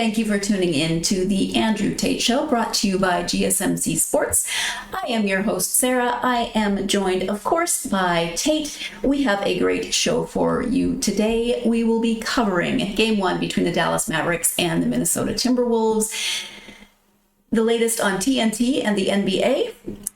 Thank you for tuning in to the Andrew Tate Show, brought to you by GSMC Sports. I am your host, Sarah. I am joined, of course, by Tate. We have a great show for you today. We will be covering Game 1 between the Dallas Mavericks and the Minnesota Timberwolves, the latest on TNT and the NBA,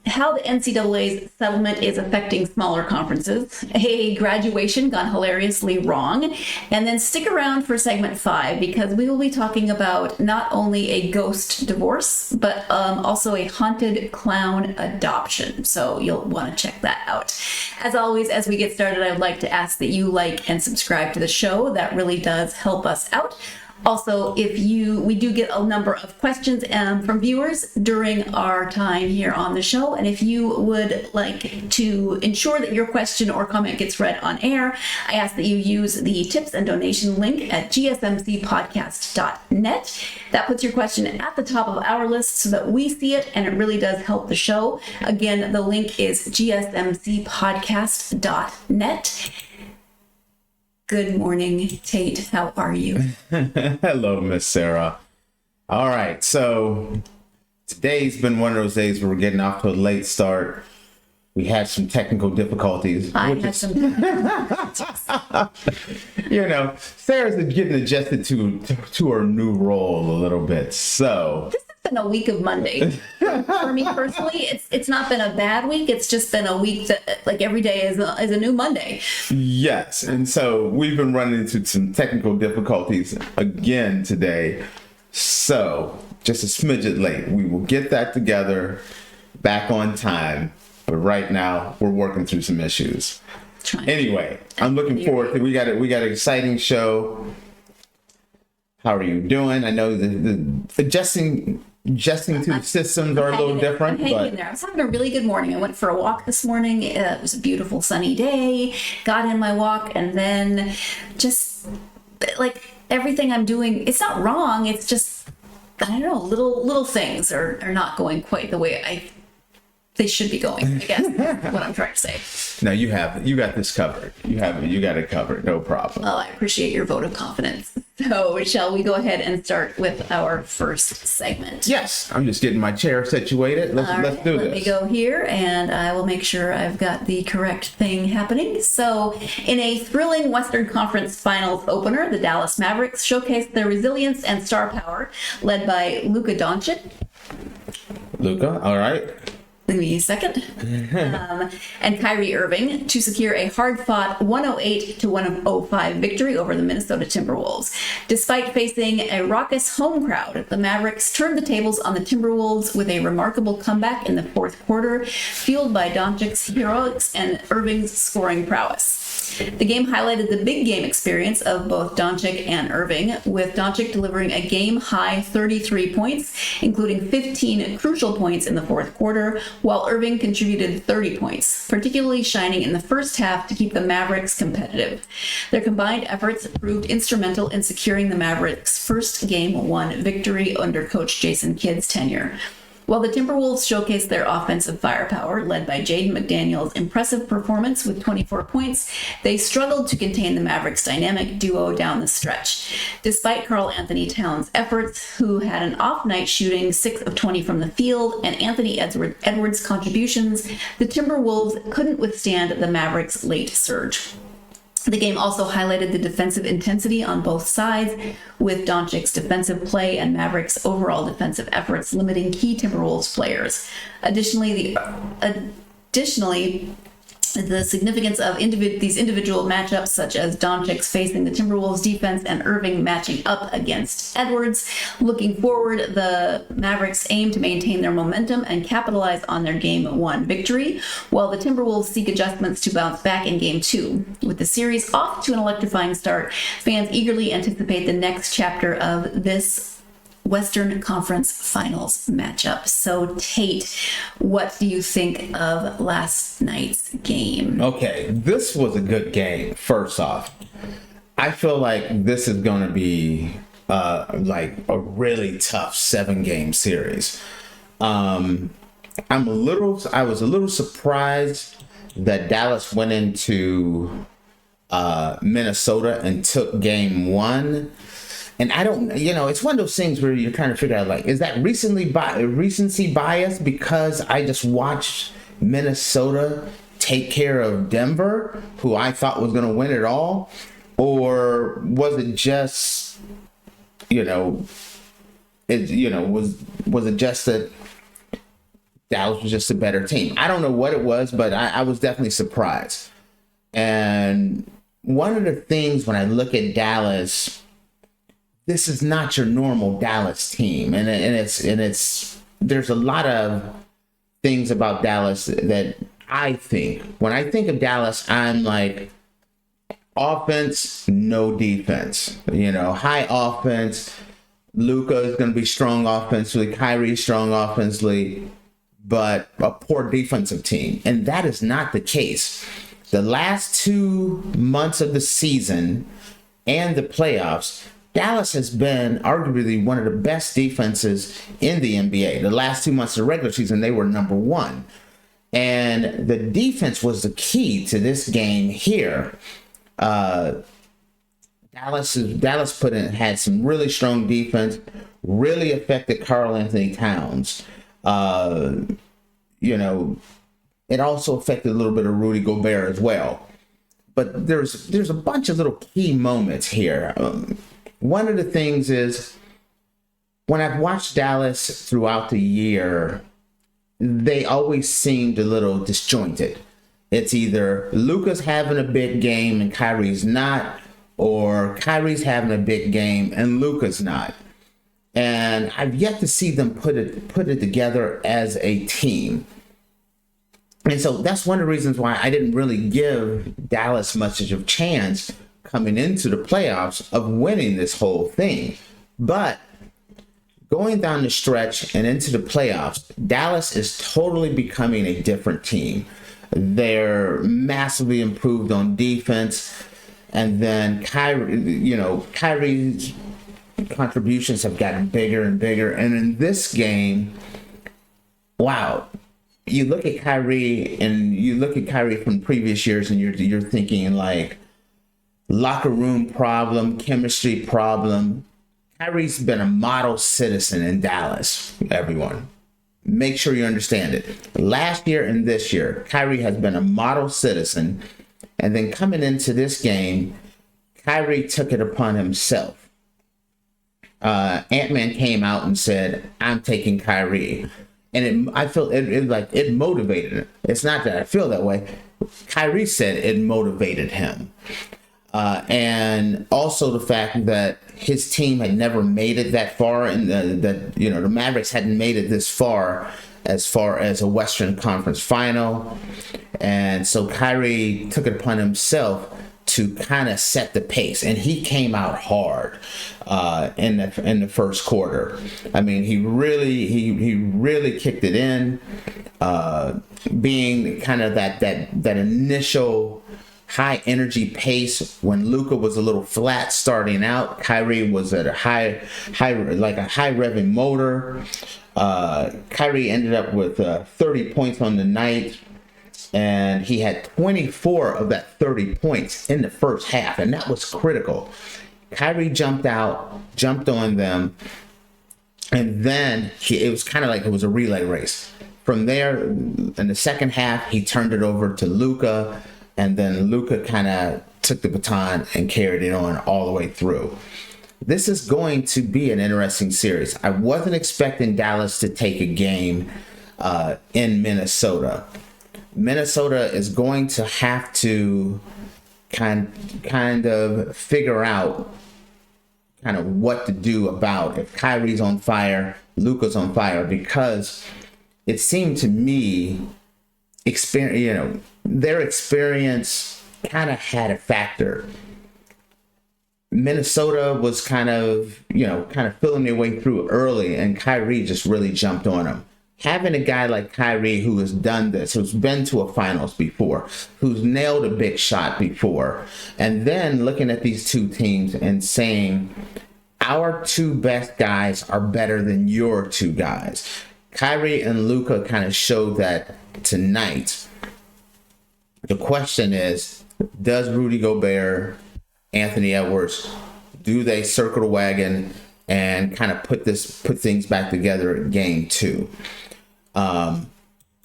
how the NCAA's settlement is affecting smaller conferences, a graduation gone hilariously wrong, and then stick around for segment 5 because we will be talking about not only a ghost divorce, but also a haunted clown adoption. So you'll want to check that out. As always, as we get started, I would like to ask that you like and subscribe to the show. That really does help us out. Also, we do get a number of questions from viewers during our time here on the show. And if you would like to ensure that your question or comment gets read on air, I ask that you use the tips and donation link at gsmcpodcast.net. That puts your question at the top of our list so that we see it, and it really does help the show. Again, the link is gsmcpodcast.net. Good morning, Tate. How are you? Hello, Miss Sarah. All right, so today's been one of those days where we're getting off to a late start. We had some technical difficulties. You know, Sarah's getting adjusted to her new role a little bit. So this has been a week of Monday for me personally. It's not been a bad week. It's just been a week that like every day is a new Monday. Yes, and so we've been running into some technical difficulties again today. So just a smidget late. We will get that together back on time. But right now, we're working through some issues. Anyway, I'm looking forward to we got an exciting show. How are you doing? I know the adjusting to the systems are a little different. I'm hanging in there. I was having a really good morning. I went for a walk this morning. It was a beautiful sunny day. Got in my walk, and then just like everything I'm doing, it's not wrong. It's just, I don't know, little things are not going quite the way they should be going, I guess, is what I'm trying to say. No, you got this covered. You got it covered. No problem. Well, I appreciate your vote of confidence. So shall we go ahead and start with our first segment? Yes, I'm just getting my chair situated. Let's do this. Let me go here, and I will make sure I've got the correct thing happening. So in a thrilling Western Conference Finals opener, the Dallas Mavericks showcased their resilience and star power, led by Luka Dončić. Luka, all right. Give me a second. And Kyrie Irving to secure a hard-fought 108-105 victory over the Minnesota Timberwolves. Despite facing a raucous home crowd, the Mavericks turned the tables on the Timberwolves with a remarkable comeback in the fourth quarter, fueled by Dončić's heroics and Irving's scoring prowess. The game highlighted the big game experience of both Dončić and Irving, with Dončić delivering a game-high 33 points, including 15 crucial points in the fourth quarter, while Irving contributed 30 points, particularly shining in the first half to keep the Mavericks competitive. Their combined efforts proved instrumental in securing the Mavericks' first Game 1 victory under Coach Jason Kidd's tenure. While the Timberwolves showcased their offensive firepower, led by Jaden McDaniels' impressive performance with 24 points, they struggled to contain the Mavericks' dynamic duo down the stretch. Despite Karl Anthony Towns' efforts, who had an off night shooting 6 of 20 from the field, and Anthony Edwards' contributions, the Timberwolves couldn't withstand the Mavericks' late surge. The game also highlighted the defensive intensity on both sides, with Dončić's defensive play and Mavericks' overall defensive efforts limiting key Timberwolves players. Additionally, the significance of these individual matchups, such as Dončić facing the Timberwolves defense and Irving matching up against Edwards. Looking forward, the Mavericks aim to maintain their momentum and capitalize on their Game 1 victory, while the Timberwolves seek adjustments to bounce back in Game 2. With the series off to an electrifying start, fans eagerly anticipate the next chapter of this Western Conference Finals matchup. So, Tate, what do you think of last night's game? Okay, this was a good game, first off. I feel like this is going to be like a really tough 7-game series. I was a little surprised that Dallas went into Minnesota and took Game 1. And I don't, it's one of those things where you're trying to figure out, like, is that recency bias because I just watched Minnesota take care of Denver, who I thought was going to win it all? Or was it just, was it just that Dallas was just a better team? I don't know what it was, but I was definitely surprised. And one of the things when I look at Dallas, this is not your normal Dallas team, and it's there's a lot of things about Dallas that I think, when I think of Dallas, I'm like, offense, no defense. High offense. Luka is going to be strong offensively. Kyrie is strong offensively, but a poor defensive team, and that is not the case. The last 2 months of the season and the playoffs, Dallas has been arguably one of the best defenses in the NBA. The last 2 months of the regular season, they were number one. And the defense was the key to this game here. Dallas had some really strong defense, really affected Karl-Anthony Towns. It also affected a little bit of Rudy Gobert as well. But there's a bunch of little key moments here. One of the things is, when I've watched Dallas throughout the year, they always seemed a little disjointed. It's either Luka's having a big game and Kyrie's not, or Kyrie's having a big game and Luka's not. And I've yet to see them put it together as a team. And so that's one of the reasons why I didn't really give Dallas much of a chance coming into the playoffs of winning this whole thing. But going down the stretch and into the playoffs, Dallas is totally becoming a different team. They're massively improved on defense. And then Kyrie's contributions have gotten bigger and bigger. And in this game, wow, you look at Kyrie from previous years and you're thinking like locker room problem, chemistry problem. Kyrie's been a model citizen in Dallas, everyone. Make sure you understand it. Last year and this year, Kyrie has been a model citizen. And then coming into this game, Kyrie took it upon himself. Ant-Man came out and said, "I'm taking Kyrie." And I feel it motivated him. It's not that I feel that way. Kyrie said it motivated him. And also the fact that his team had never made it that far, and the Mavericks hadn't made it this far as a Western Conference final. And so Kyrie took it upon himself to kind of set the pace, and he came out hard in the first quarter. I mean, he really kicked it in, being kind of that initial high energy pace when Luka was a little flat starting out. Kyrie was at a high revving motor. Kyrie ended up with 30 points on the night, and he had 24 of that 30 points in the first half, and that was critical. Kyrie jumped on them, and then it was kind of like it was a relay race. From there, in the second half, he turned it over to Luka, and then Luka kind of took the baton and carried it on all the way through. This is going to be an interesting series. I wasn't expecting Dallas to take a game in Minnesota. Minnesota is going to have to kind of figure out kind of what to do about if Kyrie's on fire, Luka's on fire, because it seemed to me their experience kind of had a factor. Minnesota was kind of feeling their way through early, and Kyrie just really jumped on them. Having a guy like Kyrie who has done this, who's been to a finals before, who's nailed a big shot before, and then looking at these two teams and saying, our two best guys are better than your two guys. Kyrie and Luka kind of showed that tonight. The question is, does Rudy Gobert, Anthony Edwards, do they circle the wagon and kind of put things back together at game 2? I'm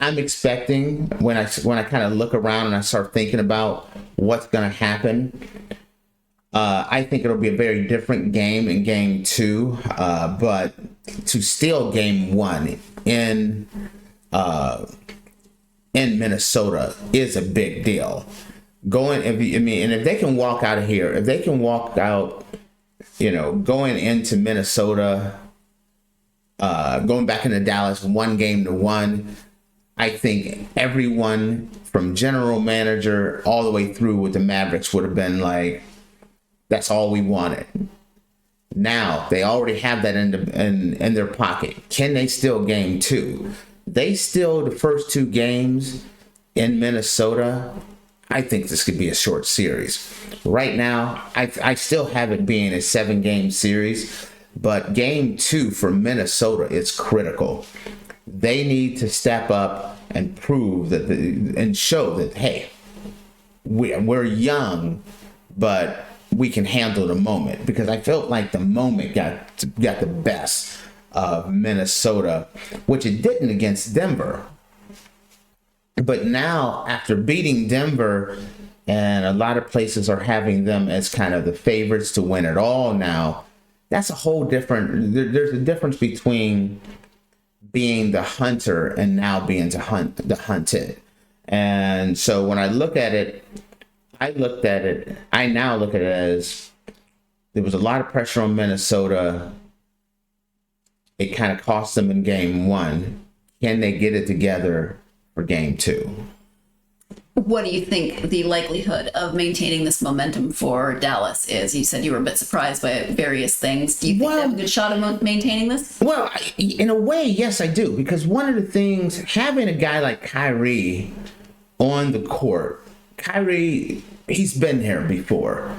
expecting, when I kind of look around and I start thinking about what's going to happen, I think it'll be a very different game in game 2. But to steal game 1 in Minnesota is a big deal. If they can walk out of here, if they can walk out, going into Minnesota, going back into Dallas 1-1, I think everyone from general manager all the way through with the Mavericks would have been like, that's all we wanted. Now they already have that in their pocket. Can they steal game 2? They steal the first 2 games in Minnesota. I think this could be a short series. Right now, I still have it being a 7-game series, but game 2 for Minnesota is critical. They need to step up and prove that and show that, hey, we're young, but we can handle the moment, because I felt like the moment got the best of Minnesota, which it didn't against Denver. But now, after beating Denver, and a lot of places are having them as kind of the favorites to win it all now, that's a whole different, there's a difference between being the hunter and now being the hunted. And so when I look at it, I now look at it as there was a lot of pressure on Minnesota. It kind of cost them in game 1. Can they get it together for game 2? What do you think the likelihood of maintaining this momentum for Dallas is? You said you were a bit surprised by various things. Do you think they have a good shot of maintaining this? Well, in a way, yes, I do. Because one of the things, having a guy like Kyrie on the court, Kyrie, he's been here before.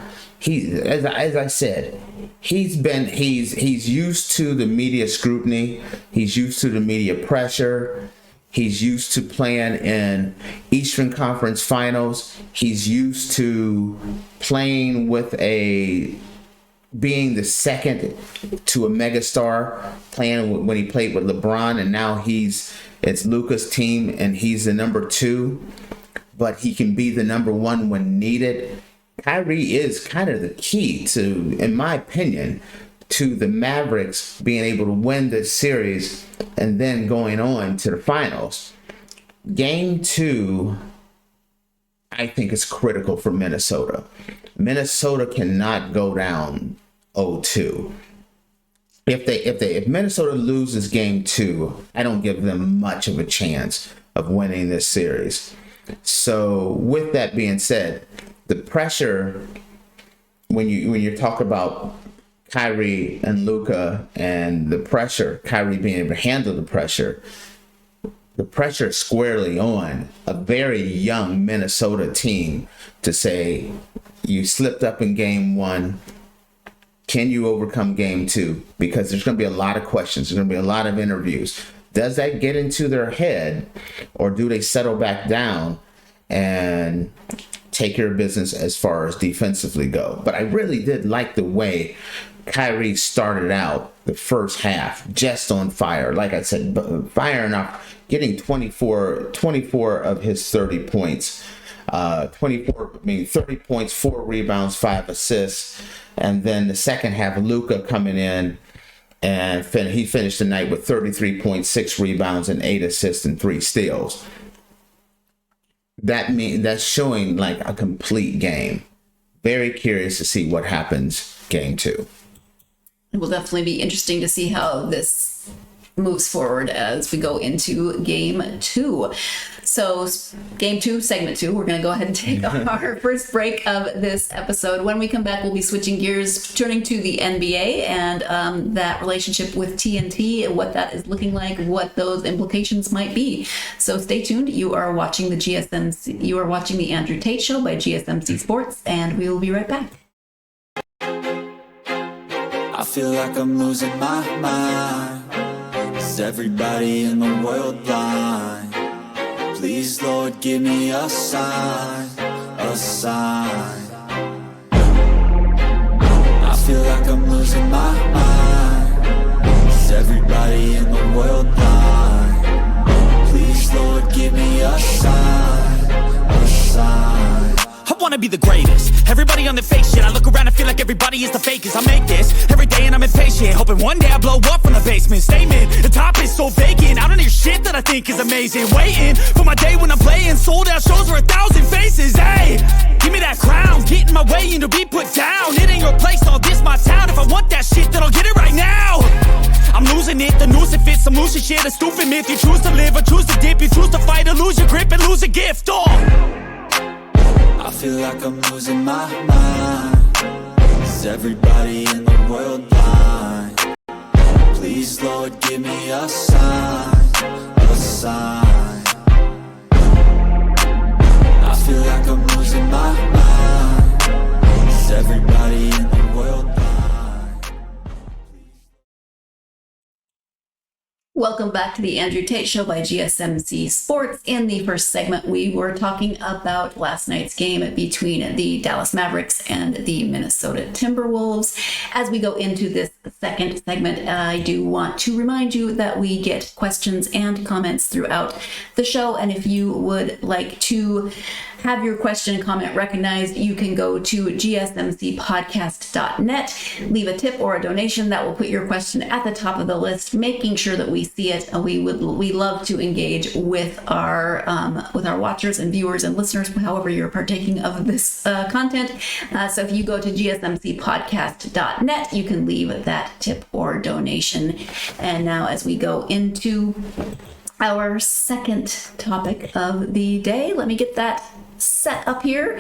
As I said, he's used to the media scrutiny. He's used to the media pressure. He's used to playing in Eastern Conference Finals. He's used to playing with being the second to a megastar, playing when he played with LeBron, and now it's Luka's team and he's the number 2, but he can be the number 1 when needed. Kyrie is kind of the key to, in my opinion, to the Mavericks being able to win this series and then going on to the finals. Game 2, I think, is critical for Minnesota. Minnesota cannot go down 0-2. If Minnesota loses game 2, I don't give them much of a chance of winning this series. So with that being said, the pressure, when you talk about Kyrie and Luka and the pressure, Kyrie being able to handle the pressure is squarely on a very young Minnesota team to say, you slipped up in game 1. Can you overcome game 2? Because there's going to be a lot of questions. There's going to be a lot of interviews. Does that get into their head, or do they settle back down and take care of business as far as defensively go? But I really did like the way Kyrie started out the first half just on fire. Like I said, firing off, getting 24 of his 30 points. 30 points, 4 rebounds, 5 assists. And then the second half, Luka coming in, and he finished the night with 33.6 rebounds and 8 assists and 3 steals. That's showing like a complete game. Very curious to see what happens game 2. It will definitely be interesting to see how this moves forward as we go into game 2. So game 2, segment 2, we're going to go ahead and take our first break of this episode. When we come back, we'll be switching gears, turning to the NBA and that relationship with TNT, what that is looking like, what those implications might be. So stay tuned. You are watching the GSMC. You are watching the Andrew Tate Show by GSMC Sports, and we will be right back. I feel like I'm losing my mind. Is everybody in the world blind? Please, Lord, give me a sign, a sign. I feel like I'm losing my mind. Is everybody in the world blind? Please, Lord, give me a sign, a sign. I wanna be the greatest. Everybody on the fake shit. I look around and feel like everybody is the fakest. I make this every day and I'm impatient, hoping one day I blow up from the basement. Statement, the top is so vacant. I don't hear shit that I think is amazing. Waiting for my day when I'm playing sold out shows for 1,000 faces. Hey, give me that crown, get in my way and to be put down. It ain't your place, all this my town. If I want that shit, then I'll get it right now. I'm losing it, the noose it fits, I'm losing shit. A stupid myth, you choose to live or choose to dip. You choose to fight or lose your grip and lose a gift. I feel like I'm losing my mind. Is everybody in the world blind? Please, Lord, give me a sign, a sign. I feel like I'm losing my mind. Is everybody in the world blind? Welcome back to the Andrew Tate Show by GSMC Sports. In the first segment, we were talking about last night's game between the Dallas Mavericks and the Minnesota Timberwolves. As we go into this second segment, I do want to remind you that we get questions and comments throughout the show. And if you would like to have your question and comment recognized, you can go to gsmcpodcast.net, leave a tip or a donation that will put your question at the top of the list, making sure that we see it. We love to engage with our watchers and viewers and listeners, however you're partaking of this content. So if you go to gsmcpodcast.net, you can leave that tip or donation. And now as we go into our second topic of the day, let me get that set up here.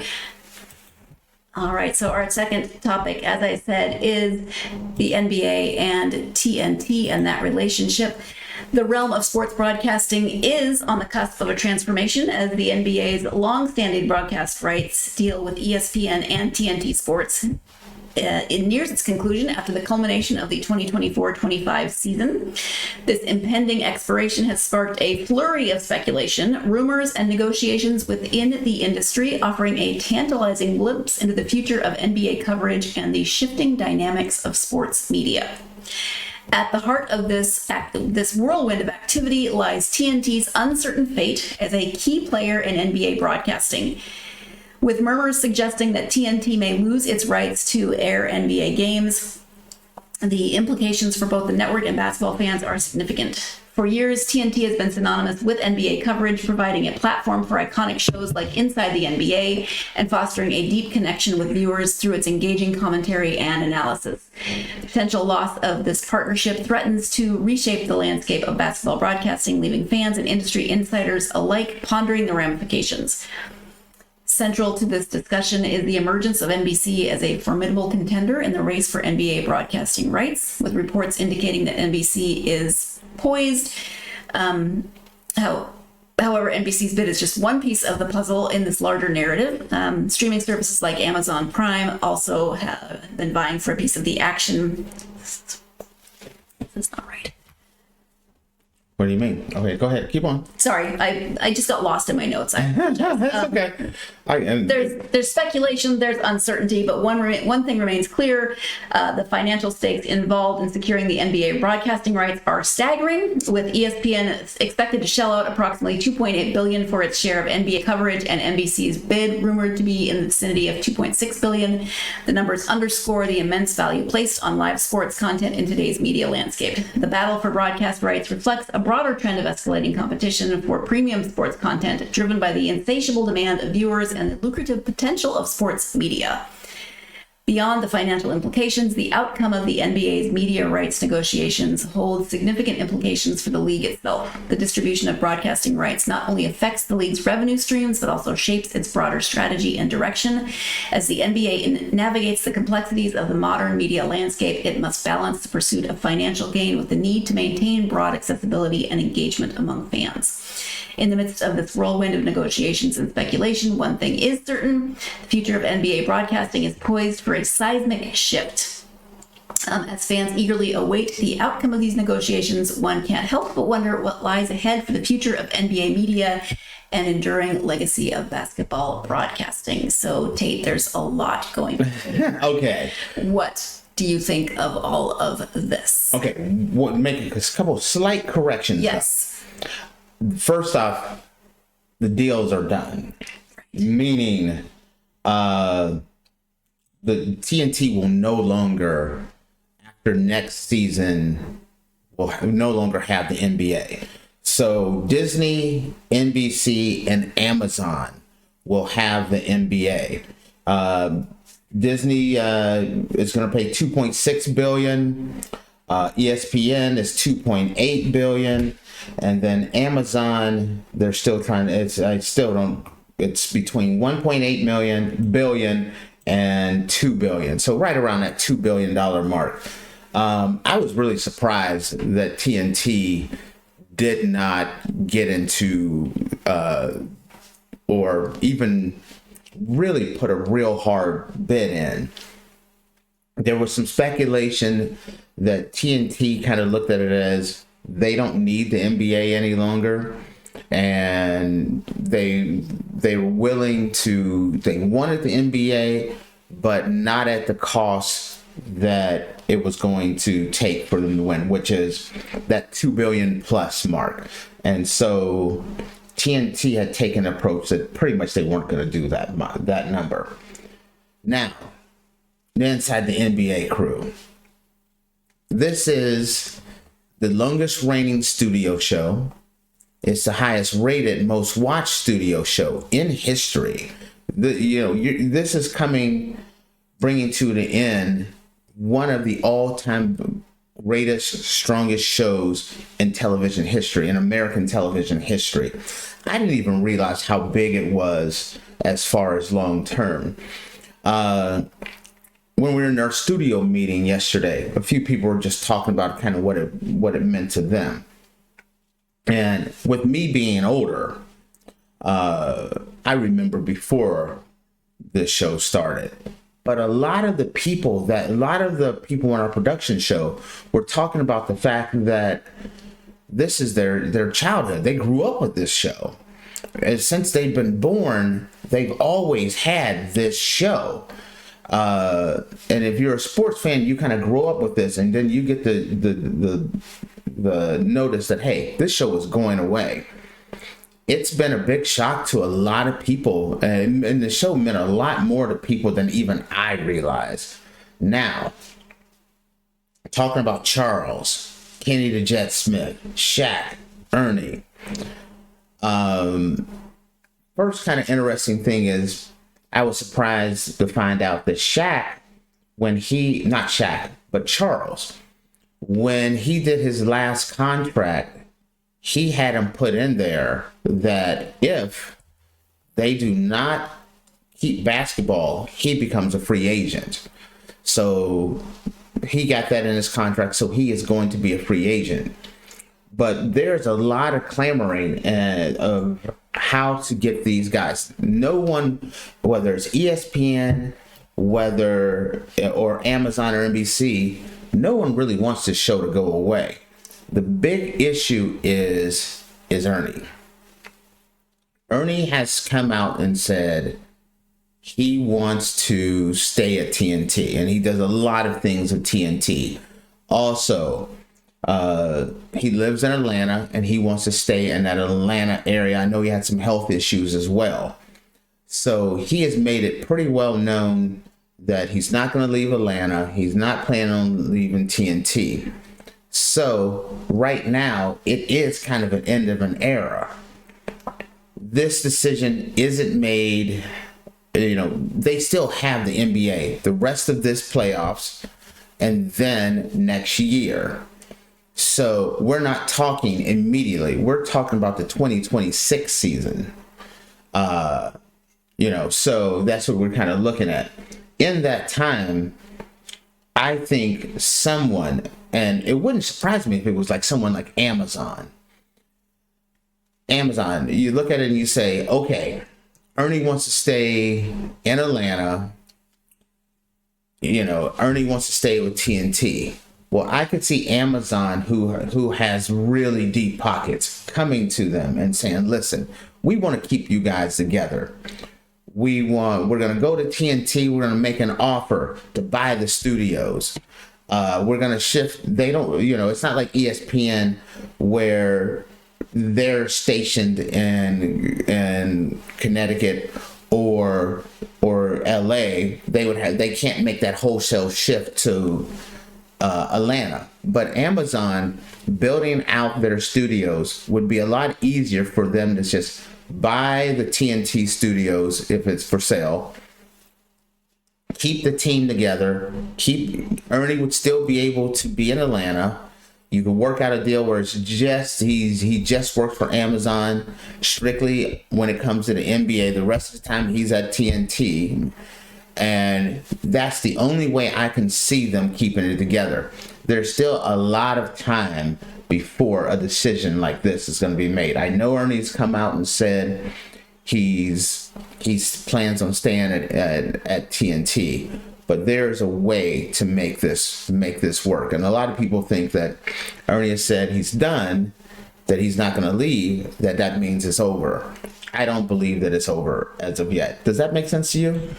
All right, so our second topic, as I said, is the NBA and TNT and that relationship. The realm of sports broadcasting is on the cusp of a transformation as the NBA's long-standing broadcast rights deal with ESPN and TNT Sports. It nears its conclusion after the culmination of the 2024-25 season. This impending expiration has sparked a flurry of speculation, rumors, and negotiations within the industry, offering a tantalizing glimpse into the future of NBA coverage and the shifting dynamics of sports media. At the heart of this whirlwind of activity lies TNT's uncertain fate as a key player in NBA broadcasting. With murmurs suggesting that TNT may lose its rights to air NBA games, the implications for both the network and basketball fans are significant. For years, TNT has been synonymous with NBA coverage, providing a platform for iconic shows like Inside the NBA and fostering a deep connection with viewers through its engaging commentary and analysis. The potential loss of this partnership threatens to reshape the landscape of basketball broadcasting, leaving fans and industry insiders alike pondering the ramifications. Central to this discussion is the emergence of NBC as a formidable contender in the race for NBA broadcasting rights, with reports indicating that NBC is poised. However, NBC's bid is just one piece of the puzzle in this larger narrative. Streaming services like Amazon Prime also have been vying for a piece of the action. That's not right. What do you mean? Okay, go ahead. Keep on. Sorry, I just got lost in my notes. That's okay. There's speculation, there's uncertainty, but one thing remains clear. The financial stakes involved in securing the NBA broadcasting rights are staggering, with ESPN expected to shell out approximately $2.8 billion for its share of NBA coverage, and NBC's bid rumored to be in the vicinity of $2.6 billion. The numbers underscore the immense value placed on live sports content in today's media landscape. The battle for broadcast rights reflects a broader trend of escalating competition for premium sports content, driven by the insatiable demand of viewers and the lucrative potential of sports media. Beyond the financial implications, the outcome of the NBA's media rights negotiations holds significant implications for the league itself. The distribution of broadcasting rights not only affects the league's revenue streams, but also shapes its broader strategy and direction. As the NBA navigates the complexities of the modern media landscape, it must balance the pursuit of financial gain with the need to maintain broad accessibility and engagement among fans. In the midst of this whirlwind of negotiations and speculation, one thing is certain: the future of NBA broadcasting is poised for a seismic shift. As fans eagerly await the outcome of these negotiations, one can't help but wonder what lies ahead for the future of NBA media and enduring legacy of basketball broadcasting. So, Tate, there's a lot going on. Okay. What do you think of all of this? Okay, we'll make a couple slight corrections. Yes. First off, the deals are done, meaning the TNT will no longer, after next season, will no longer have the NBA. So Disney, NBC, and Amazon will have the NBA. Disney is going to pay $2.6 billion. ESPN is $2.8 billion, and then Amazon, they're still trying to. It's between $1.8 billion and $2 billion. So right around that $2 billion mark. I was really surprised that TNT did not get into or even really put a real hard bid in. There was some speculation that TNT kind of looked at it as they don't need the NBA any longer, and they were willing to. They wanted the NBA, but not at the cost that it was going to take for them to win, which is that $2 billion plus mark. And so TNT had taken an approach that pretty much they weren't going to do that number. Now, inside the NBA crew, this is the longest reigning studio show. It's the highest rated, most watched studio show in history. This is bringing to the end one of the all-time greatest, strongest shows in television history, in American television history. I didn't even realize how big it was as far as long term. When we were in our studio meeting yesterday, a few people were just talking about kind of what it meant to them. And with me being older, I remember before this show started. But a lot of the people in our production show were talking about the fact that this is their childhood. They grew up with this show. And since they've been born, they've always had this show. And if you're a sports fan, you kind of grow up with this, and then you get the notice that, hey, this show is going away. It's been a big shock to a lot of people, and the show meant a lot more to people than even I realized. Now, talking about Charles, Kenny the Jet Smith, Shaq, Ernie. First kind of interesting thing is I was surprised to find out that Charles, when he did his last contract, he had him put in there that if they do not keep basketball, he becomes a free agent. So he got that in his contract, so he is going to be a free agent. But there's a lot of clamoring of how to get these guys. No one, whether it's ESPN, or Amazon or NBC, no one really wants this show to go away. The big issue is Ernie. Ernie has come out and said he wants to stay at TNT, and he does a lot of things at TNT. Also, he lives in Atlanta, and he wants to stay in that Atlanta area. I know he had some health issues as well. So he has made it pretty well known that he's not going to leave Atlanta. He's not planning on leaving TNT. So right now, it is kind of an end of an era. This decision isn't made, they still have the NBA, the rest of this playoffs, and then next year. So we're not talking immediately. We're talking about the 2026 season. So that's what we're kind of looking at. In that time, I think someone, and it wouldn't surprise me if it was like someone like Amazon. You look at it and you say, okay, Ernie wants to stay in Atlanta. Ernie wants to stay with TNT. Well, I could see Amazon, who has really deep pockets, coming to them and saying, listen, we want to keep you guys together. we're going to go to TNT. We're going to make an offer to buy the studios. We're going to shift. They don't, it's not like ESPN where they're stationed in Connecticut or LA. They can't make that wholesale shift to Atlanta. But Amazon building out their studios would be a lot easier for them to just buy the TNT studios if it's for sale. Keep the team together. Ernie would still be able to be in Atlanta. You could work out a deal where it's just he just works for Amazon strictly when it comes to the NBA. The rest of the time he's at TNT, and that's the only way I can see them keeping it together. There's still a lot of time before a decision like this is going to be made. I know Ernie's come out and said he's plans on staying at TNT, but there's a way to make this work. And a lot of people think that Ernie has said he's done, that he's not going to leave, that means it's over. I don't believe that it's over as of yet. Does that make sense to you?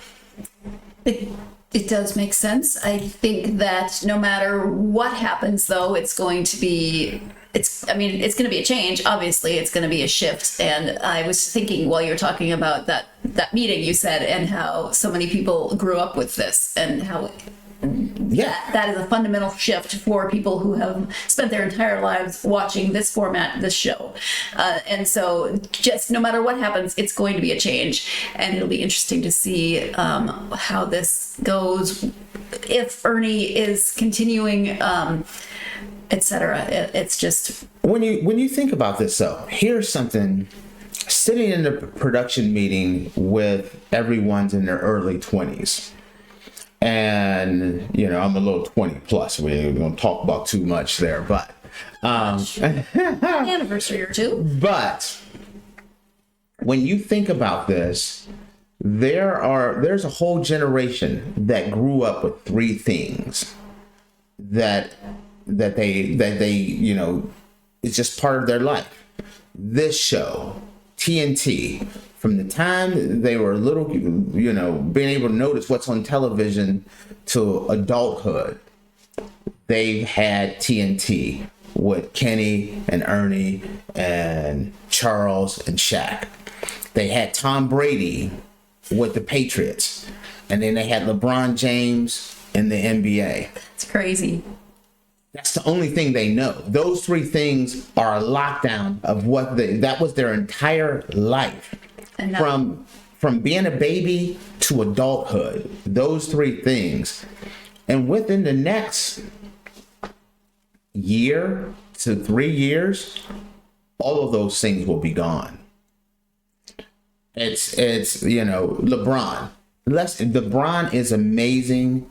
It does make sense. I think that no matter what happens, though, it's going to be a change. Obviously, it's going to be a shift. And I was thinking while you're talking about that meeting you said, and how so many people grew up with this, and how that is a fundamental shift for people who have spent their entire lives watching this format, this show. And so just no matter what happens, it's going to be a change. And it'll be interesting to see how this goes, if Ernie is continuing, etc. It's just... When you think about this, though, here's something. Sitting in the production meeting with everyone's in their early 20s. And, I'm a little 20 plus. We ain't going to talk about too much there, but... anniversary or two. But when you think about this, there's a whole generation that grew up with three things that they it's just part of their life. This show, TNT, from the time they were little, being able to notice what's on television to adulthood, they've had TNT with Kenny and Ernie and Charles and Shaq. They had Tom Brady with the Patriots, and then they had LeBron James in the NBA. It's crazy. That's the only thing they know. Those three things are a lockdown of that was their entire life. And from being a baby to adulthood. Those three things. And within the next year to 3 years, all of those things will be gone. It's LeBron. LeBron is amazing.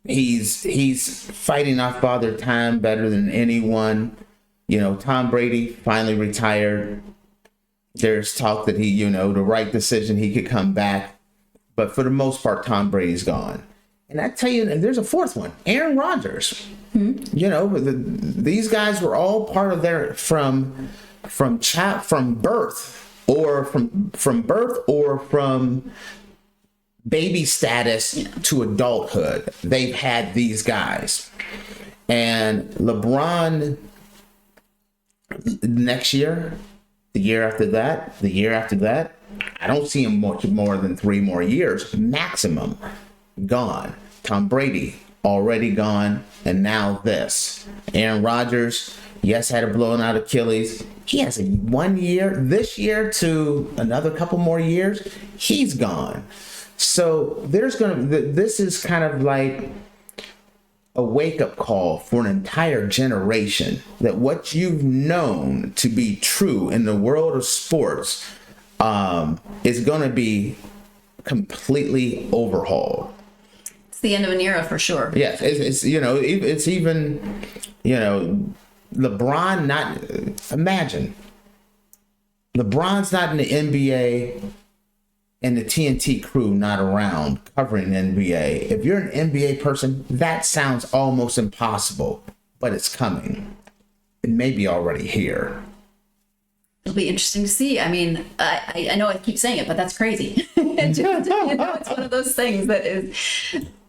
He's fighting off Father Time better than anyone. Tom Brady finally retired. There's talk that he, the right decision, he could come back. But for the most part, Tom Brady's gone. And I tell you, there's a fourth one, Aaron Rodgers. These guys were all part of their from birth or from baby status to adulthood. They've had these guys. And LeBron next year, the year after that, I don't see him much more than 3 more years maximum. Gone. Tom Brady already gone, and now this. Aaron Rodgers, yes, had a blown out Achilles. He has a 1 year this year to another couple more years. He's gone. So this is kind of like a wake-up call for an entire generation that what you've known to be true in the world of sports is going to be completely overhauled. It's the end of an era for sure. Yes, it's even LeBron imagine LeBron's not in the NBA and the TNT crew not around covering the NBA. If you're an NBA person, that sounds almost impossible, but it's coming. It may be already here. It'll be interesting to see. I mean, I know I keep saying it, but that's crazy. It's one of those things that is,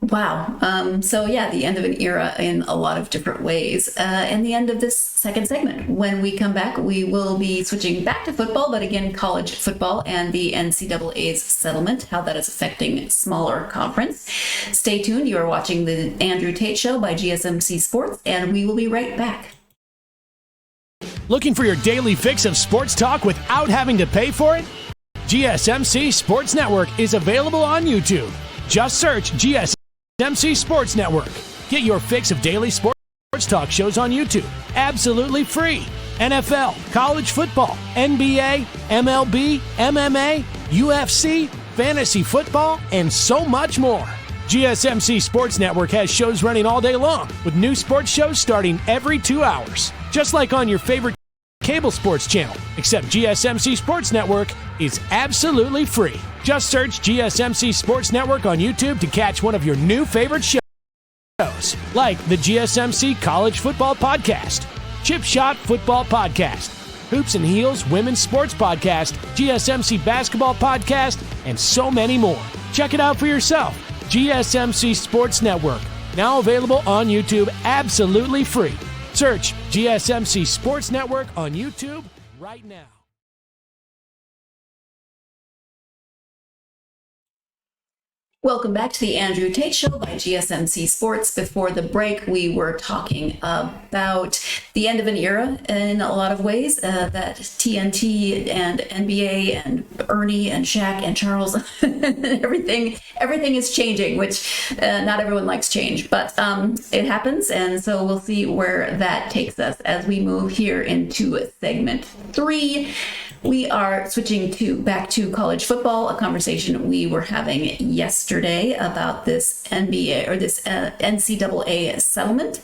wow. So yeah, the end of an era in a lot of different ways. And the end of this second segment. When we come back, we will be switching back to football, but again, college football and the NCAA's settlement, how that is affecting smaller conference. Stay tuned. You are watching the Andrew Tate Show by GSMC Sports, and we will be right back. Looking for your daily fix of sports talk without having to pay for it? GSMC Sports Network is available on YouTube. Just search GSMC Sports Network. Get your fix of daily sports talk shows on YouTube, absolutely free. NFL, college football, NBA, MLB, MMA, UFC, fantasy football, and so much more. GSMC Sports Network has shows running all day long, with new sports shows starting every 2 hours. Just like on your favorite cable sports channel, except GSMC Sports Network is absolutely free. Just search GSMC Sports Network on YouTube to catch one of your new favorite shows, like the GSMC College Football Podcast, Chip Shot Football Podcast, Hoops and Heels Women's Sports Podcast, GSMC Basketball Podcast, and so many more. Check it out for yourself. GSMC Sports Network, now available on YouTube absolutely free. Search GSMC Sports Network on YouTube right now. Welcome back to the Andrew Tate Show by GSMC Sports. Before the break, we were talking about the end of an era in a lot of ways, that TNT and NBA and Ernie and Shaq and Charles, everything is changing, which not everyone likes change, but it happens. And so we'll see where that takes us as we move here into segment 3. We are switching back to college football, a conversation we were having yesterday about this NBA or this NCAA settlement.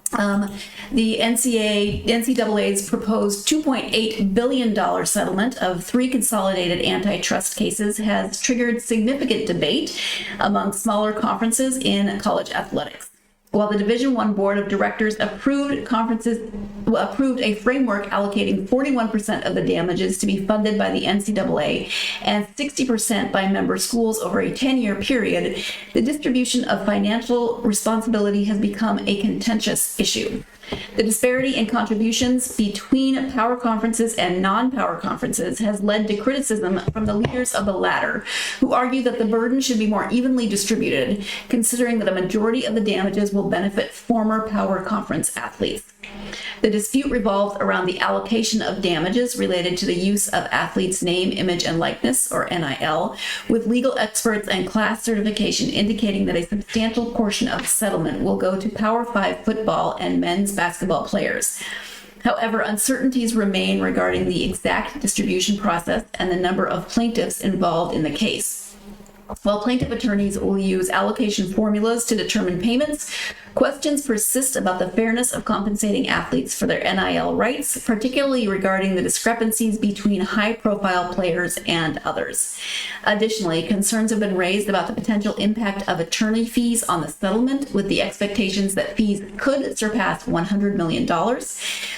The NCAA's proposed $2.8 billion settlement of 3 consolidated antitrust cases has triggered significant debate among smaller conferences in college athletics. While the Division I Board of Directors approved a framework allocating 41% of the damages to be funded by the NCAA and 60% by member schools over a 10-year period, the distribution of financial responsibility has become a contentious issue. The disparity in contributions between power conferences and non-power conferences has led to criticism from the leaders of the latter, who argue that the burden should be more evenly distributed, considering that a majority of the damages will benefit former power conference athletes. The dispute revolves around the allocation of damages related to the use of athletes' name, image, and likeness, or NIL, with legal experts and class certification indicating that a substantial portion of the settlement will go to Power 5 football and men's basketball players. However, uncertainties remain regarding the exact distribution process and the number of plaintiffs involved in the case. While plaintiff attorneys will use allocation formulas to determine payments, questions persist about the fairness of compensating athletes for their NIL rights, particularly regarding the discrepancies between high-profile players and others. Additionally, concerns have been raised about the potential impact of attorney fees on the settlement, with the expectations that fees could surpass $100 million.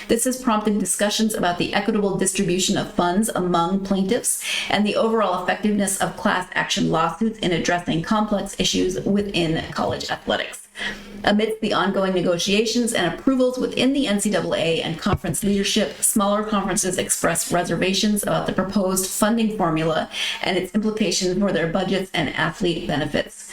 This has prompted discussions about the equitable distribution of funds among plaintiffs and the overall effectiveness of class action lawsuits in addressing complex issues within college athletics. Amidst the ongoing negotiations and approvals within the NCAA and conference leadership, smaller conferences express reservations about the proposed funding formula and its implications for their budgets and athlete benefits.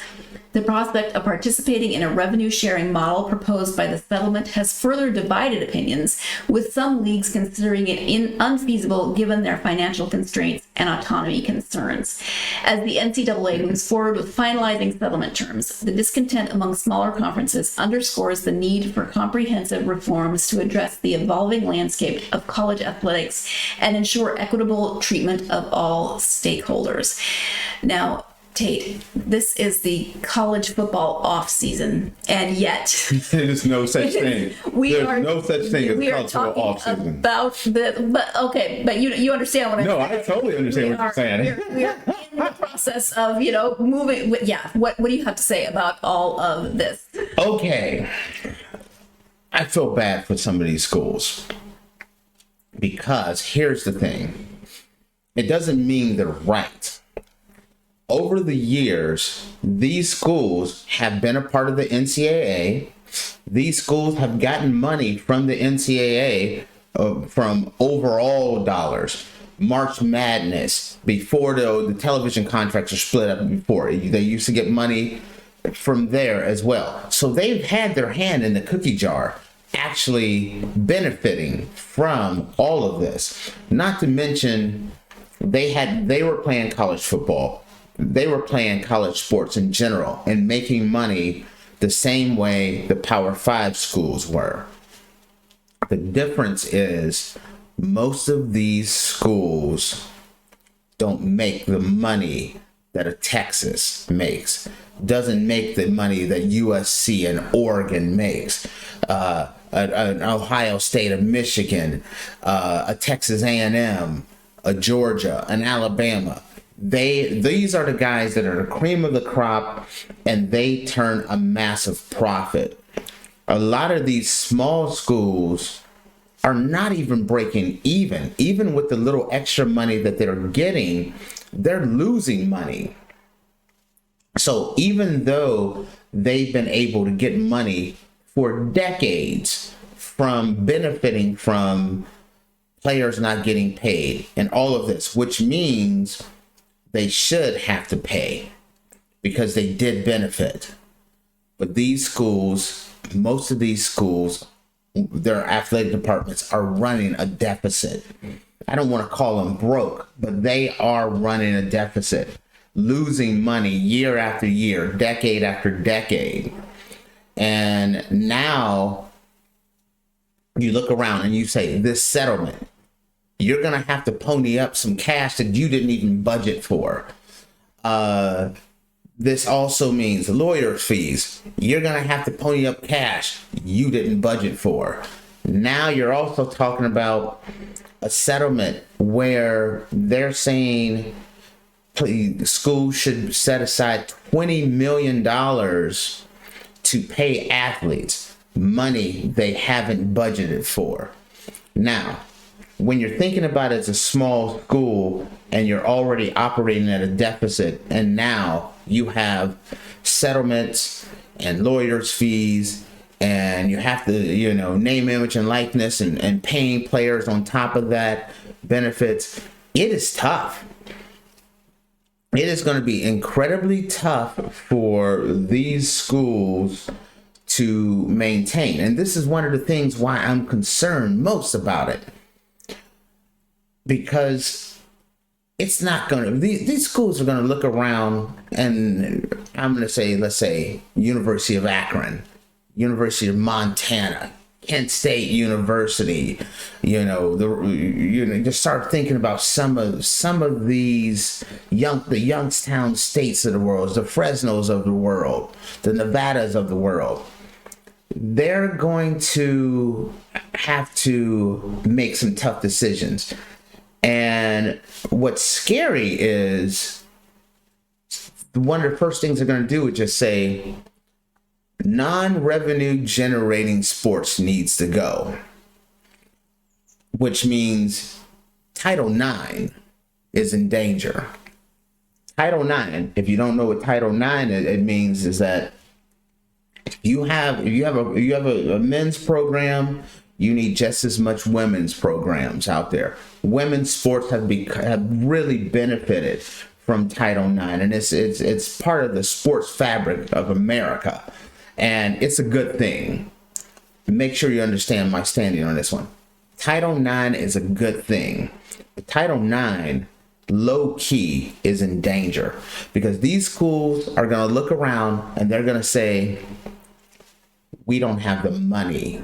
The prospect of participating in a revenue-sharing model proposed by the settlement has further divided opinions, with some leagues considering it unfeasible given their financial constraints and autonomy concerns. As the NCAA moves forward with finalizing settlement terms, the discontent among smaller conferences underscores the need for comprehensive reforms to address the evolving landscape of college athletics and ensure equitable treatment of all stakeholders. Now, Tate, this is the college football off season, and yet there's no such thing. There's no such thing as college football off season. But you understand what I'm saying? No, I totally understand what you're saying. We are in the process of moving. Yeah. What do you have to say about all of this? Okay, I feel bad for some of these schools. Because here's the thing. It doesn't mean they're right. Over the years, these schools have been a part of the NCAA. These schools have gotten money from the NCAA from overall dollars. March Madness, before the television contracts are split up before, they used to get money from there as well. So they've had their hand in the cookie jar, actually benefiting from all of this. Not to mention, they were playing college football. They were playing college sports in general and making money the same way the Power 5 schools were. The difference is most of these schools don't make the money that a Texas makes, doesn't make the money that USC and Oregon makes, an Ohio State, a Michigan, a Texas A&M, a Georgia, an Alabama. These are the guys that are the cream of the crop, and they turn a massive profit. A lot of these small schools are not even breaking even with the little extra money that they're getting, they're losing money. So even though they've been able to get money for decades from benefiting from players not getting paid and all of this, which means they should have to pay because they did benefit. But these schools, most of these schools, their athletic departments are running a deficit. I don't want to call them broke, but they are running a deficit, losing money year after year, decade after decade. And now you look around and you say, this settlement, you're going to have to pony up some cash that you didn't even budget for. This also means lawyer fees. You're going to have to pony up cash you didn't budget for. Now you're also talking about a settlement where they're saying schools should set aside $20 million to pay athletes money they haven't budgeted for. Now, when you're thinking about it as a small school and you're already operating at a deficit, and now you have settlements and lawyers' fees, and you have to, name, image, and likeness, and paying players on top of that, benefits, it is tough. It is going to be incredibly tough for these schools to maintain. And this is one of the things why I'm concerned most about it. Because it's not going to, these schools are going to look around, and I'm going to say, let's say, University of Akron, University of Montana, Kent State University, just start thinking about some of these the Youngstown states of the world, the Fresnos of the world, the Nevadas of the world. They're going to have to make some tough decisions. And what's scary is one of the first things they're going to do is just say, non-revenue generating sports needs to go, which means Title IX is in danger. Title IX, if you don't know what Title IX it means, is that if you have a men's program, you need just as much women's programs out there. Women's sports have really benefited from Title IX, and it's part of the sports fabric of America. And it's a good thing. Make sure you understand my standing on this one. Title IX is a good thing. But Title IX, low key, is in danger. Because these schools are going to look around and they're going to say, we don't have the money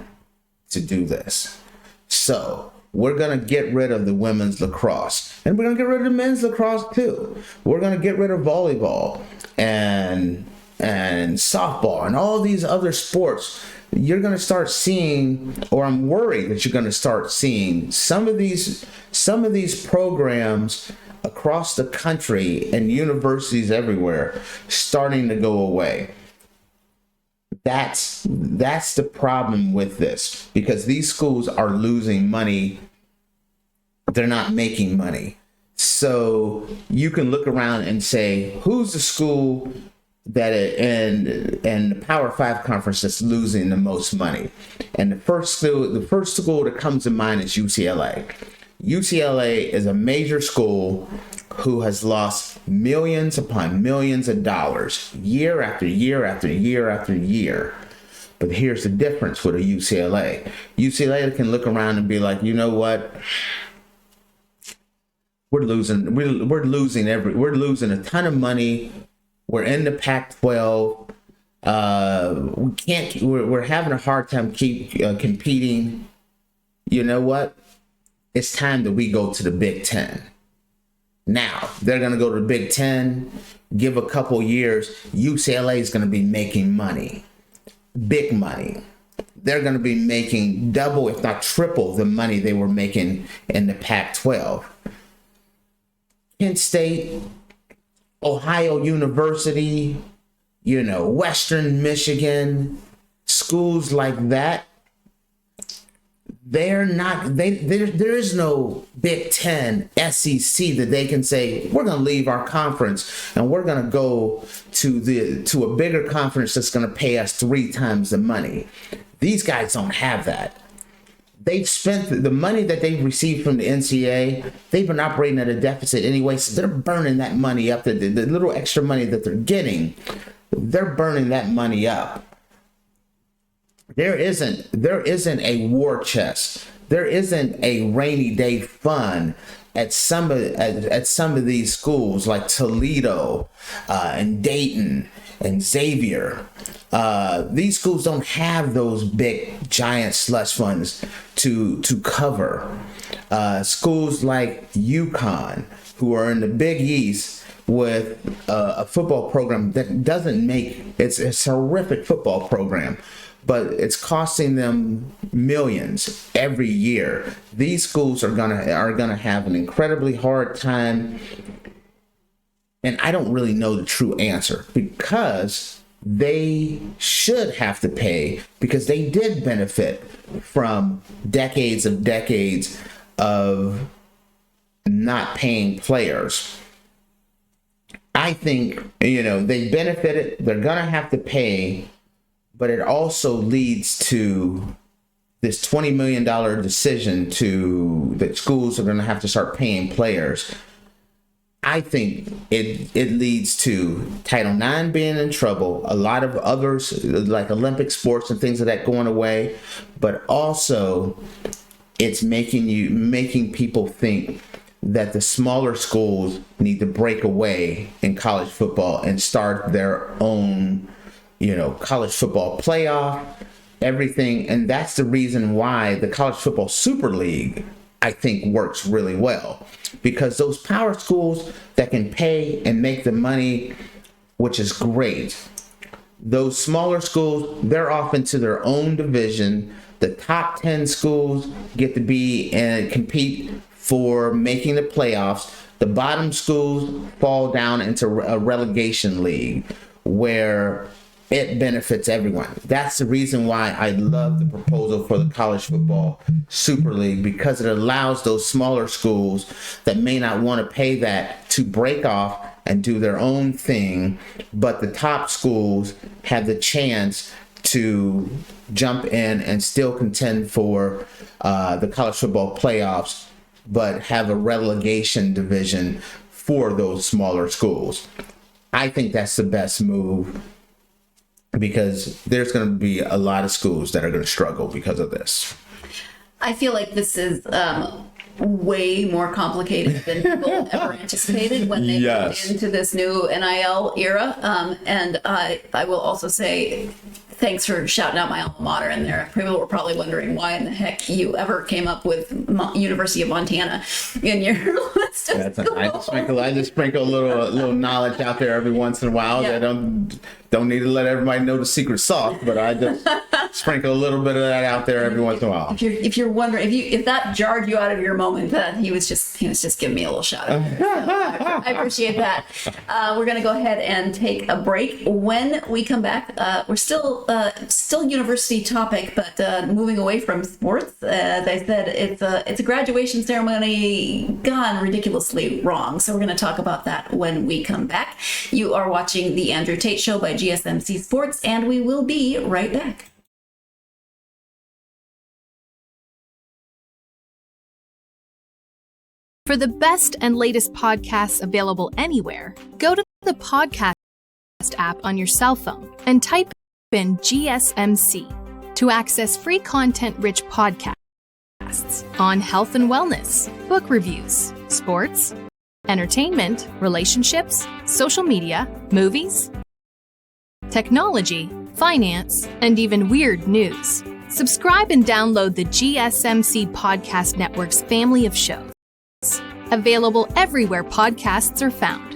to do this. So we're going to get rid of the women's lacrosse. And we're going to get rid of the men's lacrosse too. We're going to get rid of volleyball and softball and all these other sports. You're going to start seeing, or I'm worried that you're going to start seeing some of these programs across the country and universities everywhere starting to go away. That's the problem with this, because these schools are losing money they're not making money. So you can look around and say, who's the school that in the Power 5 conference that's losing the most money? And the first school that comes to mind is UCLA. UCLA is a major school who has lost millions upon millions of dollars year after year after year after year. But here's the difference with a UCLA. UCLA can look around and be like, you know what? We're losing a ton of money. We're in the Pac-12. We're having a hard time competing. You know what? It's time that we go to the Big Ten. Now, they're going to go to the Big Ten, give a couple years, UCLA is going to be making money, big money. They're going to be making double, if not triple, the money they were making in the Pac-12. Kent State, Ohio University, Western Michigan, schools like that, there is no Big Ten, SEC that they can say, we're going to leave our conference and we're going to go to a bigger conference that's going to pay us 3 times the money. These guys don't have that. They've spent the money that they've received from the NCAA. They've been operating at a deficit anyway, so they're burning that money up. The little extra money that they're getting, they're burning that money up. There isn't a war chest. There isn't a rainy day fund at some of these schools like Toledo and Dayton and Xavier. These schools don't have those big giant slush funds to cover. Schools like UConn, who are in the Big East with a football program that doesn't it's a horrific football program, but it's costing them millions every year. These schools are gonna have an incredibly hard time, and I don't really know the true answer, because they should have to pay, because they did benefit from decades of not paying players. I think, they benefited, they're gonna have to pay, but it also leads to this $20 million decision that schools are going to have to start paying players. I think it leads to Title IX being in trouble, a lot of others like Olympic sports and things like that going away, but also it's making people think that the smaller schools need to break away in college football and start their own college football playoff, everything. And that's the reason why the College Football Super League, I think, works really well, because those power schools that can pay and make the money, which is great, those smaller schools, they're off into their own division. The top 10 schools get to be and compete for making the playoffs. The bottom schools fall down into a relegation league where it benefits everyone. That's the reason why I love the proposal for the College Football Super League, because it allows those smaller schools that may not want to pay that to break off and do their own thing, but the top schools have the chance to jump in and still contend for the college football playoffs, but have a relegation division for those smaller schools. I think that's the best move, because there's going to be a lot of schools that are going to struggle because of this. I feel like this is way more complicated than people ever anticipated when they moved into this new NIL era. And I will also say thanks for shouting out my alma mater in there. People were probably wondering why in the heck you ever came up with University of Montana in your list of schools. I just sprinkle a little knowledge out there every once in a while. Yeah. I don't need to let everybody know the secret sauce, but I just Sprinkle a little bit of that out there every once in a while. If you're wondering, if that jarred you out of your moment, he was just giving me a little shout out. I appreciate that. We're gonna go ahead and take a break. When we come back, we're still university topic, but moving away from sports. As I said, it's a graduation ceremony gone ridiculously wrong. So we're gonna talk about that when we come back. You are watching the Andrew Tate Show by GSMC Sports, and we will be right back. For the best and latest podcasts available anywhere, go to the podcast app on your cell phone and type in GSMC to access free content-rich podcasts on health and wellness, book reviews, sports, entertainment, relationships, social media, movies, technology, finance, and even weird news. Subscribe and download the GSMC Podcast Network's family of shows. Available everywhere podcasts are found.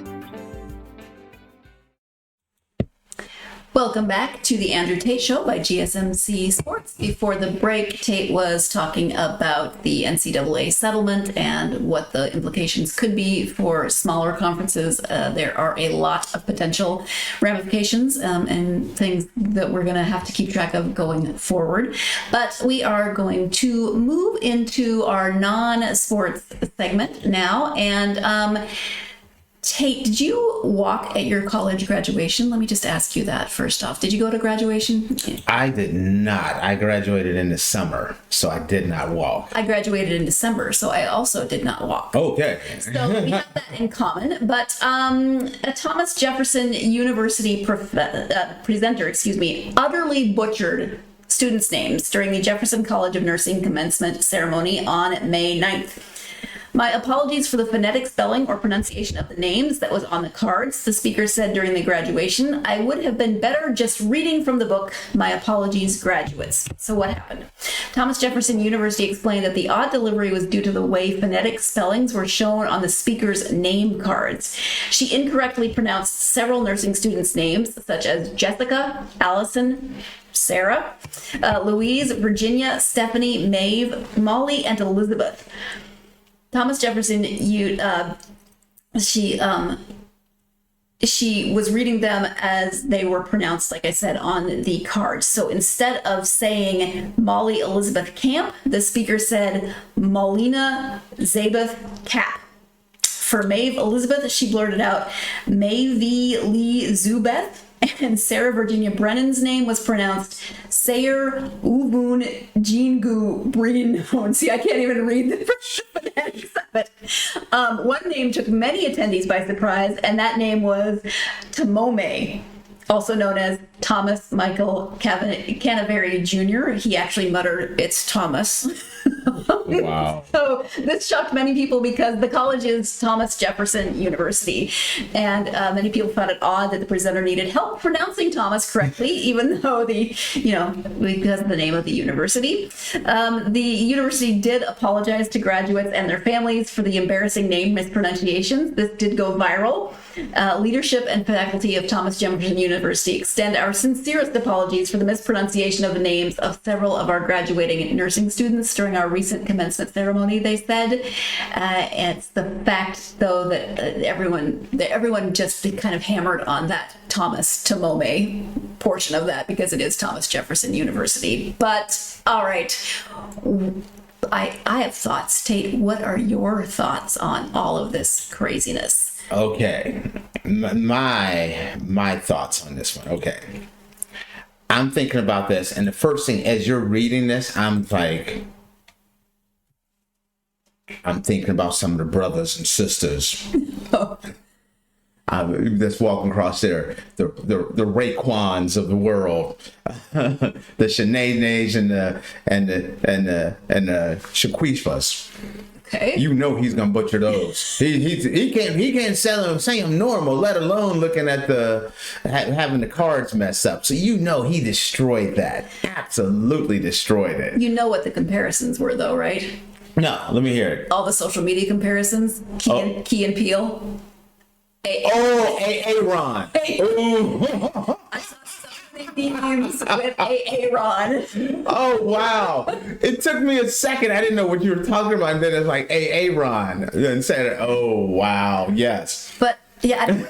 Welcome back to the Andrew Tate Show by GSMC Sports. Before the break, Tate was talking about the NCAA settlement and what the implications could be for smaller conferences. There are a lot of potential ramifications and things that we're going to have to keep track of going forward. But we are going to move into our non-sports segment now. And Tate, did you walk at your college graduation? Let me just ask you that first off. Did you go to graduation? I did not. I graduated in the summer, so I did not walk. I graduated in December, so I also did not walk. Okay. So we have that in common. But a Thomas Jefferson University presenter, utterly butchered students' names during the Jefferson College of Nursing commencement ceremony on May 9th. My apologies for the phonetic spelling or pronunciation of the names that was on the cards, the speaker said during the graduation. I would have been better just reading from the book. My apologies, graduates. So what happened? Thomas Jefferson University explained that the odd delivery was due to the way phonetic spellings were shown on the speaker's name cards. She incorrectly pronounced several nursing students' names, such as Jessica, Allison, Sarah, Louise, Virginia, Stephanie, Maeve, Molly, and Elizabeth. Thomas Jefferson, she was reading them as they were pronounced, like I said, on the cards. So instead of saying Molly Elizabeth Camp, the speaker said Maulina Zabeth Cap. For Maeve Elizabeth, she blurted out Maeve Lee Zubeth. And Sarah Virginia Brennan's name was pronounced Sayer Uvun Jingu Brin. See, I can't even read the phonetics of it. One name took many attendees by surprise, and that name was Tamome, also known as Thomas Michael Canaveri Jr. He actually muttered, "It's Thomas." Wow. So this shocked many people because the college is Thomas Jefferson University. And many people found it odd that the presenter needed help pronouncing Thomas correctly, even though because of the name of the university. The university did apologize to graduates and their families for the embarrassing name mispronunciations. This did go viral. Leadership and faculty of Thomas Jefferson University extend our sincerest apologies for the mispronunciation of the names of several of our graduating nursing students during our recent commencement ceremony, they said. It's the fact, though, that everyone just kind of hammered on that Thomas Tamome portion of that because it is Thomas Jefferson University. But, all right. I have thoughts. Tate, what are your thoughts on all of this craziness? Okay, my thoughts on this one. Okay, I'm thinking about this, and the first thing as you're reading this, I'm thinking about some of the brothers and sisters that's walking across there, the Raekwons of the world, the Shanays and the Shaquishas. Okay. You know he's gonna butcher those. He can't say them normal, let alone looking at having the cards messed up. So you know he destroyed that. Absolutely destroyed it. You know what the comparisons were, though, right? No, let me hear it. All the social media comparisons. Key and Peele. Aaron. I saw something memes with Aaron. Oh, wow. It took me a second. I didn't know what you were talking about. And then it's like, Aaron. And said, oh, wow. Yes. But yeah, I don't know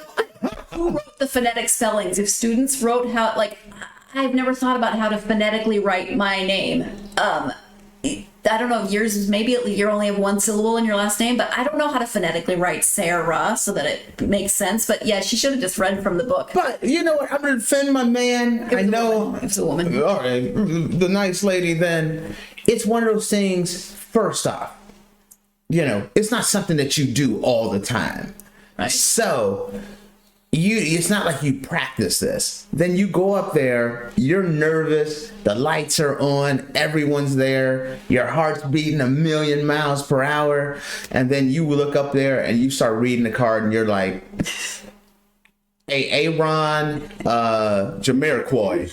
who wrote the phonetic spellings. If students wrote how, like, I've never thought about how to phonetically write my name. I don't know, yours is maybe you only have one syllable in your last name, but I don't know how to phonetically write Sarah so that it makes sense. But yeah, she should have just read from the book. But you know what? I'm going to defend my man. I know. It was a woman. All right. The nice lady then. It's one of those things, first off, you know, it's not something that you do all the time. Right. So it's not like you practice this. Then you go up there, you're nervous, the lights are on, everyone's there, your heart's beating 1,000,000 miles per hour, and then you look up there and you start reading the card and you're like, hey, Aaron, Jamiroquai.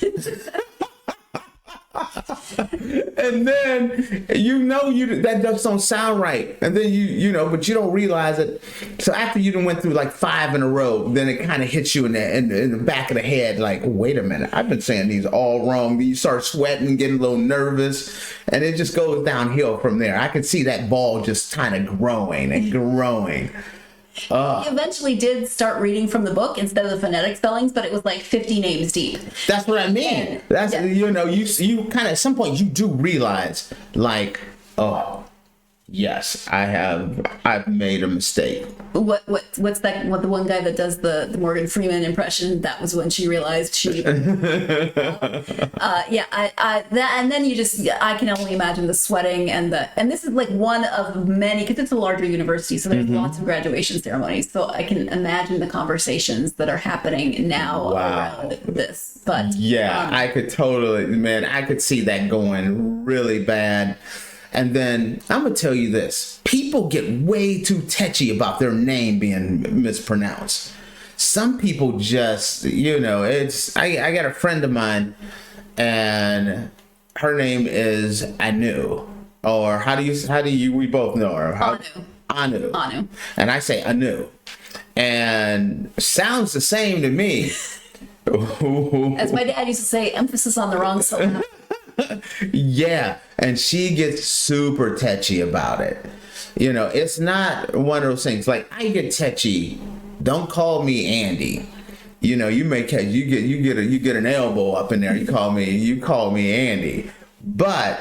And then that just don't sound right, and then you know, but you don't realize it. So after you done went through like 5 in a row, then it kind of hits you in the back of the head, like, wait a minute, I've been saying these all wrong. You start sweating, getting a little nervous, and it just goes downhill from there. I could see that ball just kind of growing and growing. He eventually did start reading from the book instead of the phonetic spellings, but it was like 50 names deep. That's what I mean. That's, you know, you kind of, at some point you do realize, like, oh, yes, I've made a mistake. What's that? What, the one guy that does the Morgan Freeman impression? That was when she realized she. And then I can only imagine the sweating and this is like one of many, because it's a larger university, so there's lots of graduation ceremonies. So I can imagine the conversations that are happening now around this. But yeah, I could see that going really bad. And then I'm going to tell you this. People get way too tetchy about their name being mispronounced. Some people just, you know, I got a friend of mine and her name is Anu. Or how do you, we both know her. Anu. And I say Anu. And sounds the same to me. As my dad used to say, emphasis on the wrong syllable. Yeah, and she gets super tetchy about it. You know, it's not one of those things like I get tetchy. Don't call me Andy. You know, you get an elbow up in there. You call me Andy. But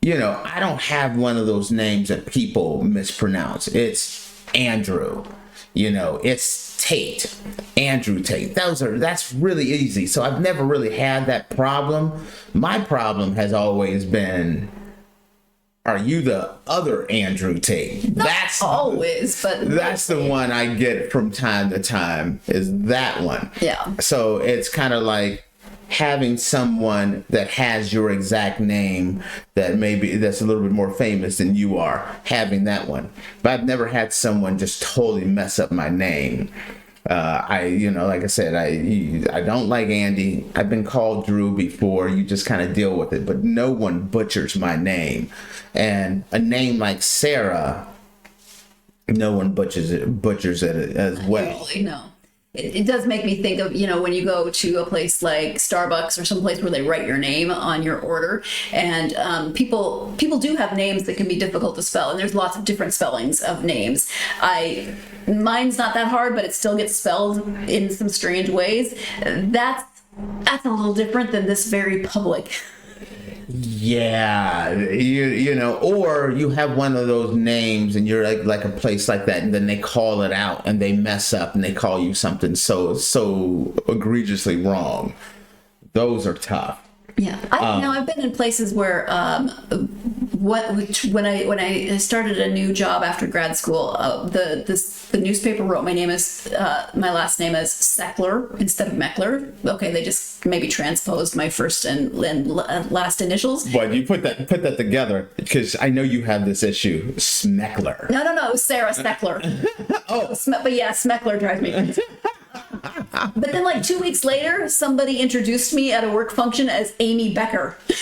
you know, I don't have one of those names that people mispronounce. It's Andrew. You know, it's Tate, Andrew Tate. That's really easy. So I've never really had that problem. My problem has always been, are you the other Andrew Tate? That's always, but that's the one I get from time to time, is that one. Yeah. So it's kind of like having someone that has your exact name that's a little bit more famous than you are, having that one. But I've never had someone just totally mess up my name. Like I said, I don't like Andy. I've been called Drew before. You just kind of deal with it, but no one butchers my name. And a name like Sarah, no one butchers it as well. Usually, no. It does make me think of, you know, when you go to a place like Starbucks or some place where they write your name on your order, and people do have names that can be difficult to spell, and there's lots of different spellings of names. Mine's not that hard, but it still gets spelled in some strange ways. That's a little different than this very public. Yeah, you know, or you have one of those names and you're like a place like that, and then they call it out and they mess up and they call you something so egregiously wrong. Those are tough. Yeah, I've been in places where when I started a new job after grad school, the newspaper wrote my last name as Seckler instead of Meckler. Okay, they just maybe transposed my first and last initials. But you put that together because I know you have this issue, Smeckler. No, it was Sarah Seckler. But yeah, Smeckler drives me crazy. But then, like 2 weeks later, somebody introduced me at a work function as Amy Becker. I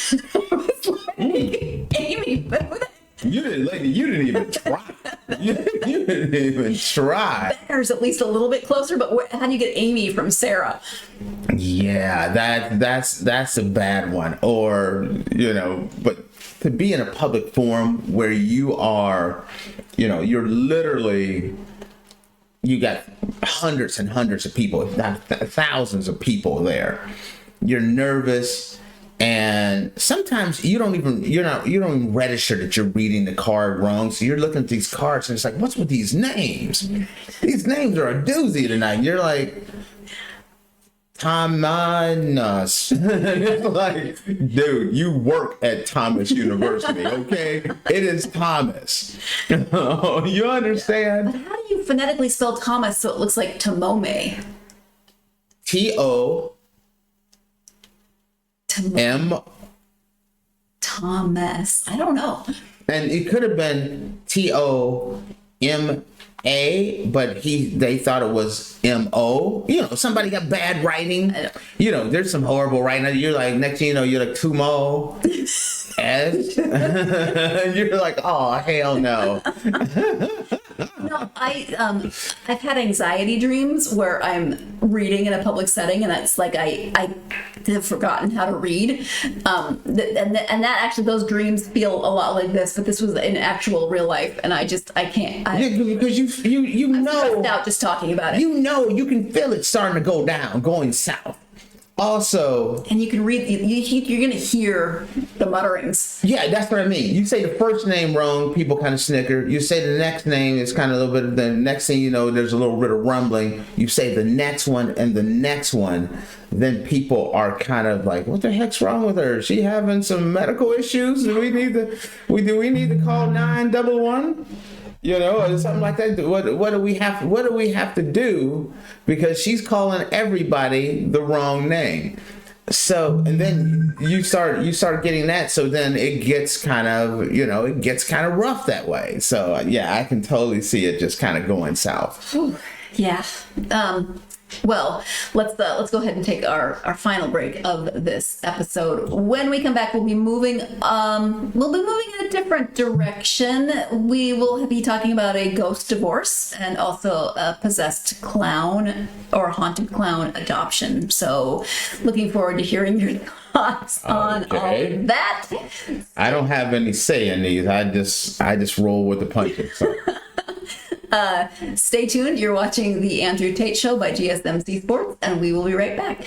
was like, Amy, you didn't even try. You didn't even try. Becker's at least a little bit closer, but how do you get Amy from Sarah? Yeah, that's a bad one. Or, but to be in a public forum where you are, you're literally, you got hundreds and hundreds of people, if not thousands of people there. You're nervous, and sometimes you don't even register that you're reading the card wrong. So you're looking at these cards and it's like, what's with these names? These names are a doozy tonight. And you're like, Thomas. It's like, dude, you work at Thomas University, okay? It is Thomas. You understand? But how do you phonetically spell Thomas so it looks like Tomome? T-O-M. Thomas. I don't know. And it could have been T-O-M-A, but they thought it was M-O. Somebody got bad writing. There's some horrible writing. You're like, next thing you know, you're like Tumo. S. You're like, oh, hell no. No, I've had anxiety dreams where I'm reading in a public setting, and it's like I have forgotten how to read, and that actually, those dreams feel a lot like this, but this was in actual real life, and I can't. Because you know, stressed out just talking about it. You can feel it starting to go down, going south. Also, and you can read, you're going to hear the mutterings. Yeah, that's what I mean. You say the first name wrong, people kind of snicker. You say the next name, it's kind of a little bit of the next thing you know, there's a little bit of rumbling. You say the next one and the next one, then people are kind of like, what the heck's wrong with her? Is she having some medical issues? Do we need to call 911? Or something like that. What do we have to do? Because she's calling everybody the wrong name. So, and then you start getting that. So then it gets kind of rough that way. So yeah, I can totally see it just kind of going south. Yeah. Well, let's go ahead and take our final break of this episode. When we come back, we'll be moving in a different direction. We will be talking about a ghost divorce and also a possessed clown or haunted clown adoption. So, looking forward to hearing your thoughts on all of that. I don't have any say in these. I just roll with the punches. So. Stay tuned. You're watching the Andrew Tate Show by GSMC Sports, and we will be right back.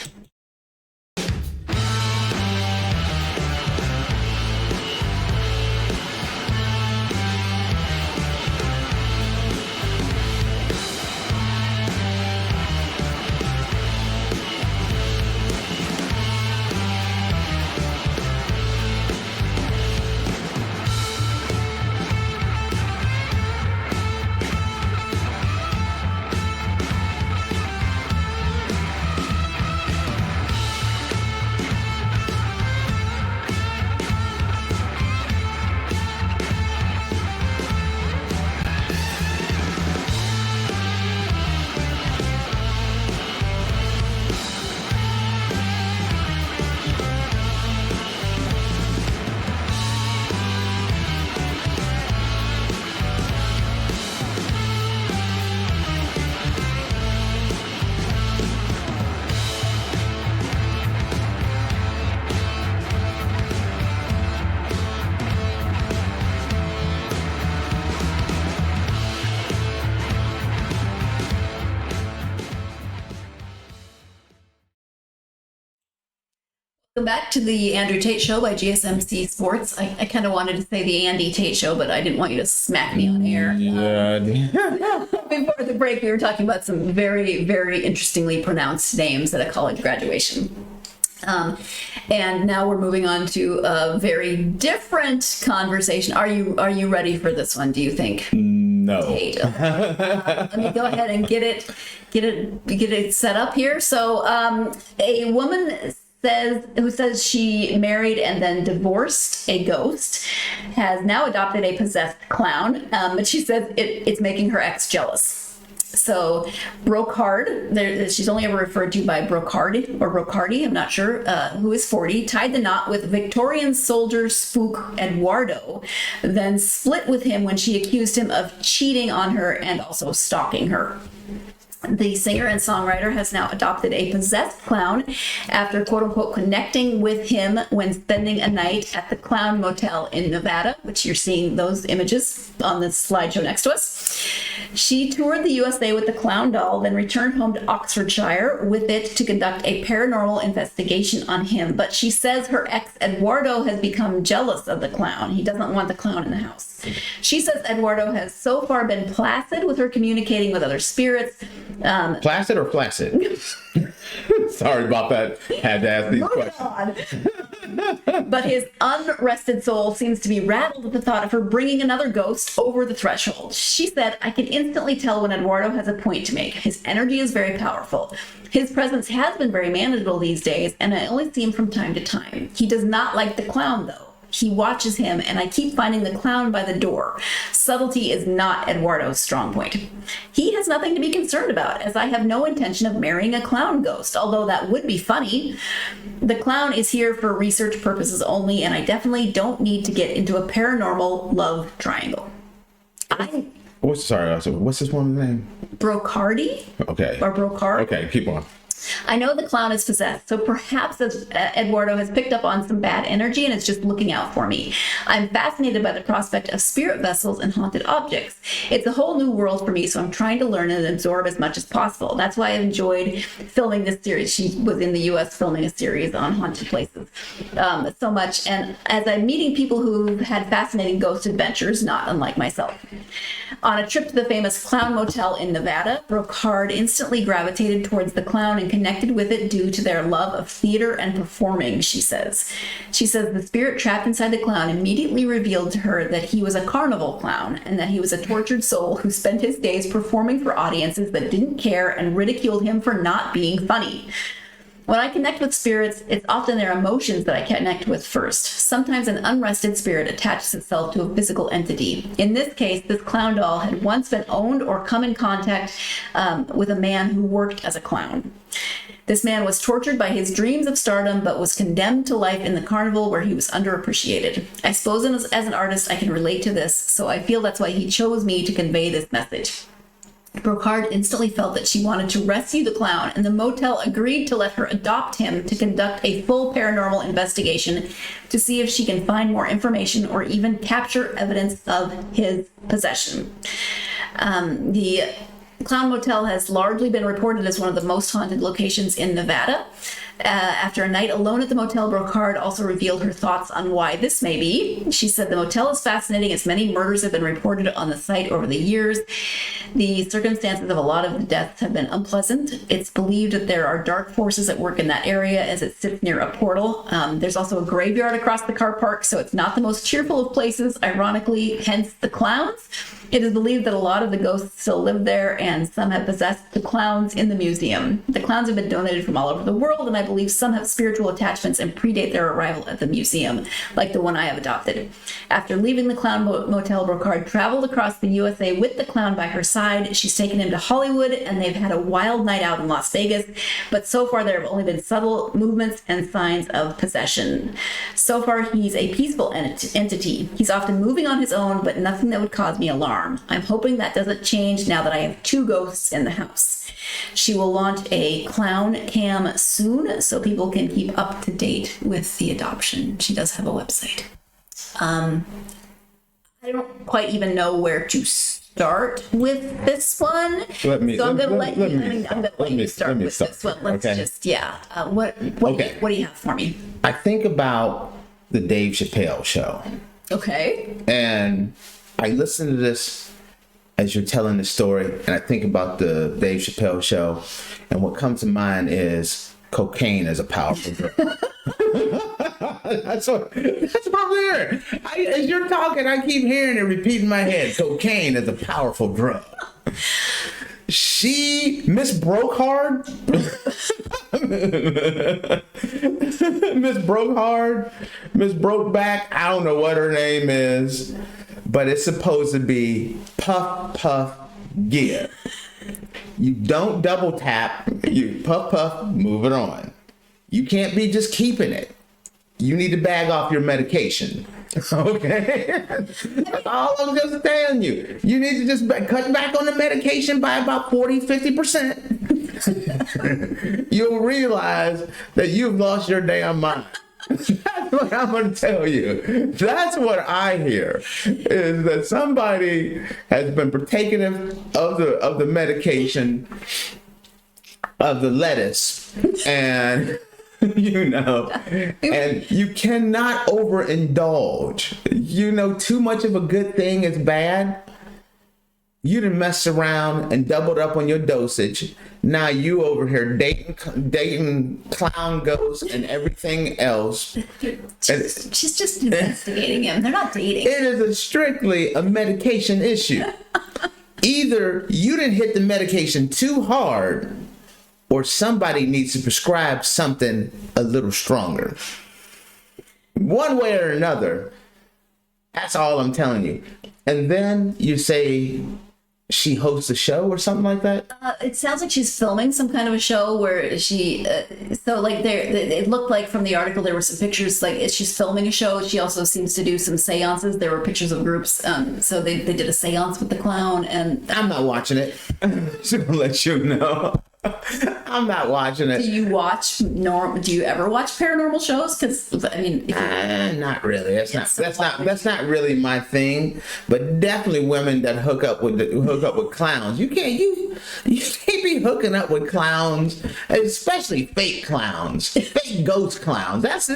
Welcome back to the Andrew Tate Show by GSMC Sports. I kind of wanted to say the Andy Tate Show, but I didn't want you to smack me on air. Before the break, we were talking about some very, very interestingly pronounced names at a college graduation. And now we're moving on to a very different conversation. Are you ready for this one, do you think? No. Let me go ahead and get it set up here. So a woman who says she married and then divorced a ghost has now adopted a possessed clown, but she says it's making her ex jealous. So Brocard, she's only ever referred to by Brocard or Brocardi, I'm not sure, who is 40, tied the knot with Victorian soldier spook Eduardo, then split with him when she accused him of cheating on her and also stalking her. The singer and songwriter has now adopted a possessed clown after quote-unquote connecting with him when spending a night at the Clown Motel in Nevada, which you're seeing those images on the slideshow next to us. She toured the USA with the clown doll, then returned home to Oxfordshire with it to conduct a paranormal investigation on him. But she says her ex Eduardo has become jealous of the clown. He doesn't want the clown in the house. She says Eduardo has so far been placid with her communicating with other spirits. Placid or flaccid? Sorry about that. Had to ask these questions. But his unrested soul seems to be rattled at the thought of her bringing another ghost over the threshold. She said, I can instantly tell when Eduardo has a point to make. His energy is very powerful. His presence has been very manageable these days, and I only see him from time to time. He does not like the clown, though. He watches him, and I keep finding the clown by the door. Subtlety is not Eduardo's strong point. He has nothing to be concerned about, as I have no intention of marrying a clown ghost, although that would be funny. The clown is here for research purposes only, and I definitely don't need to get into a paranormal love triangle. What's this woman's name? Brocardi? Okay. Or Brocard? Okay, keep on. I know the clown is possessed, so perhaps Eduardo has picked up on some bad energy and is just looking out for me. I'm fascinated by the prospect of spirit vessels and haunted objects. It's a whole new world for me, so I'm trying to learn and absorb as much as possible. That's why I've enjoyed filming this series. She was in the U.S. filming a series on haunted places so much. And as I'm meeting people who've had fascinating ghost adventures, not unlike myself. On a trip to the famous Clown Motel in Nevada, Brocard instantly gravitated towards the clown and connected with it due to their love of theater and performing, she says. She says the spirit trapped inside the clown immediately revealed to her that he was a carnival clown and that he was a tortured soul who spent his days performing for audiences that didn't care and ridiculed him for not being funny. When I connect with spirits, it's often their emotions that I connect with first. Sometimes an unrested spirit attaches itself to a physical entity. In this case, this clown doll had once been owned or come in contact with a man who worked as a clown. This man was tortured by his dreams of stardom, but was condemned to life in the carnival where he was underappreciated. I suppose as an artist, I can relate to this, so I feel that's why he chose me to convey this message. Brocard instantly felt that she wanted to rescue the clown, and the motel agreed to let her adopt him to conduct a full paranormal investigation to see if she can find more information or even capture evidence of his possession. The Clown Motel has largely been reported as one of the most haunted locations in Nevada. After a night alone at the motel, Brocard also revealed her thoughts on why this may be. She said the motel is fascinating as many murders have been reported on the site over the years. The circumstances of a lot of the deaths have been unpleasant. It's believed that there are dark forces at work in that area as it sits near a portal. There's also a graveyard across the car park, so it's not the most cheerful of places, ironically, hence the clowns. It is believed that a lot of the ghosts still live there, and some have possessed the clowns in the museum. The clowns have been donated from all over the world, and I believe some have spiritual attachments and predate their arrival at the museum, like the one I have adopted. After leaving the Clown Motel, Brocard traveled across the USA with the clown by her side. She's taken him to Hollywood, and they've had a wild night out in Las Vegas, but so far there have only been subtle movements and signs of possession. So far, he's a peaceful entity. He's often moving on his own, but nothing that would cause me alarm. I'm hoping that doesn't change now that I have 2 ghosts in the house. She will launch a clown cam soon so people can keep up to date with the adoption. She does have a website. I don't quite even know where to start with this one. I'm going to let you start with this one. Let's just, what do you have for me? I think about the Dave Chappelle show. Okay. And I listen to this as you're telling the story, and I think about the Dave Chappelle show, and what comes to mind is cocaine as a powerful drug. That's what I'm hearing. As you're talking, I keep hearing it repeat in my head. Cocaine is a powerful drug. Miss Brocard, Miss Brokeback, I don't know what her name is, but it's supposed to be Puff Puff Give. You don't double tap. You puff, puff, move it on. You can't be just keeping it. You need to bag off your medication. Okay? That's all I'm just telling you. You need to just cut back on the medication by about 40-50%. You'll realize that you've lost your damn mind. That's what I'm going to tell you. That's what I hear, is that somebody has been partaking of the medication, of the lettuce, and and you cannot overindulge. Too much of a good thing is bad. You done messed around and doubled up on your dosage. Now you over here dating clown ghosts and everything else. She's just investigating him. They're not dating. It is strictly a medication issue. Either you didn't hit the medication too hard, or somebody needs to prescribe something a little stronger. One way or another. That's all I'm telling you. And then you say she hosts a show or something like that? It sounds like she's filming some kind of a show where she, it looked like from the article there were some pictures, like she's filming a show. She also seems to do some seances. There were pictures of groups. So they did a seance with the clown, and I'm not watching it. Just gonna let you know. I'm not watching it. Do you ever watch paranormal shows? Because not really. That's not really my thing. But definitely women that hook up with clowns. You can't be hooking up with clowns, especially fake clowns, fake ghost clowns. That's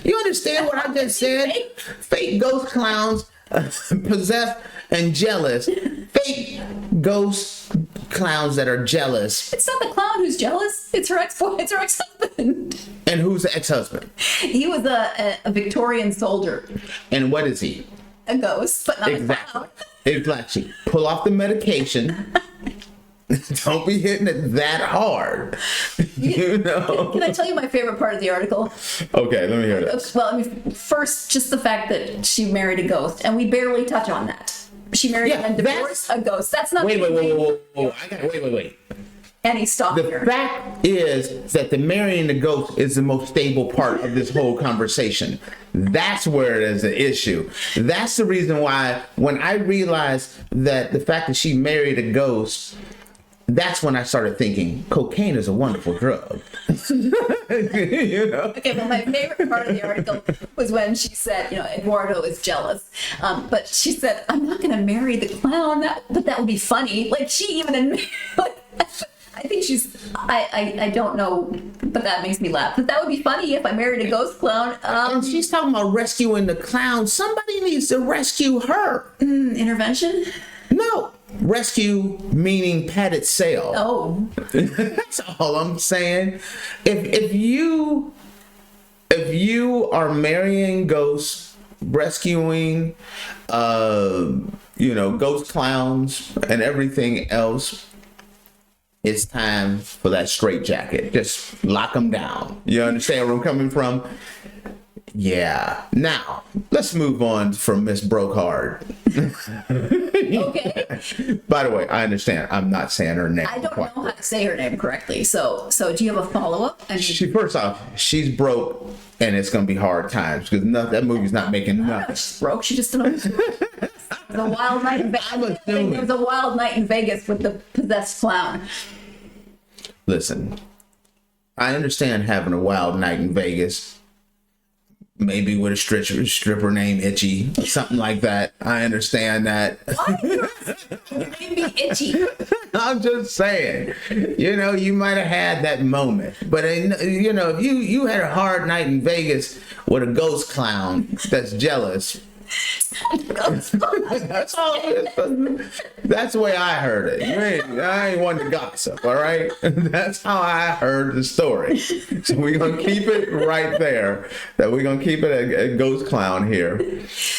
you understand what I just said? Fake ghost clowns, possessed and jealous. Fake ghost clowns that are jealous. It's not the clown who's jealous. It's her ex-boy. It's her ex-husband. And who's the ex-husband? He was a Victorian soldier. And what is he? A ghost, but not a clown. Exactly. Pull off the medication. Don't be hitting it that hard. Can I tell you my favorite part of the article? Okay, let me hear that. Well, first, just the fact that she married a ghost, and we barely touch on that. She married and divorced a ghost. That's not. Wait. Wait. And he's stalking her. The fact is that the marrying the ghost is the most stable part of this whole conversation. That's where it is an issue. That's the reason why when I realized that the fact that she married a ghost, that's when I started thinking cocaine is a wonderful drug. Okay, well, my favorite part of the article was when she said, Eduardo is jealous. But she said, I'm not going to marry the clown, but that would be funny. Like, she even admitted, I think I don't know, but that makes me laugh. But that would be funny if I married a ghost clown. And she's talking about rescuing the clown. Somebody needs to rescue her. Intervention? No. Rescue meaning padded sail. Oh. That's all I'm saying. If you are marrying ghosts, rescuing ghost clowns and everything else, it's time for that straitjacket. Just lock them down. You understand where I'm coming from? Yeah. Now, let's move on from Miss Brokehard. Okay. By the way, I understand. I'm not saying her name. I don't know how to say her name correctly. So do you have a follow-up? First off, she's broke, and it's going to be hard times because that movie's not making nothing. She's broke. She just didn't. It was a wild night in Vegas. It was a wild night in Vegas with the possessed clown. Listen, I understand having a wild night in Vegas. Maybe with a stripper named Itchy, something like that. I understand that. Why would your name be Itchy? I'm just saying, you might have had that moment. But, if you had a hard night in Vegas with a ghost clown that's jealous, that's all it is. That's the way I heard it. I ain't one to gossip, all right? That's how I heard the story. So we're going to keep it right there. That we're going to keep it a ghost clown here.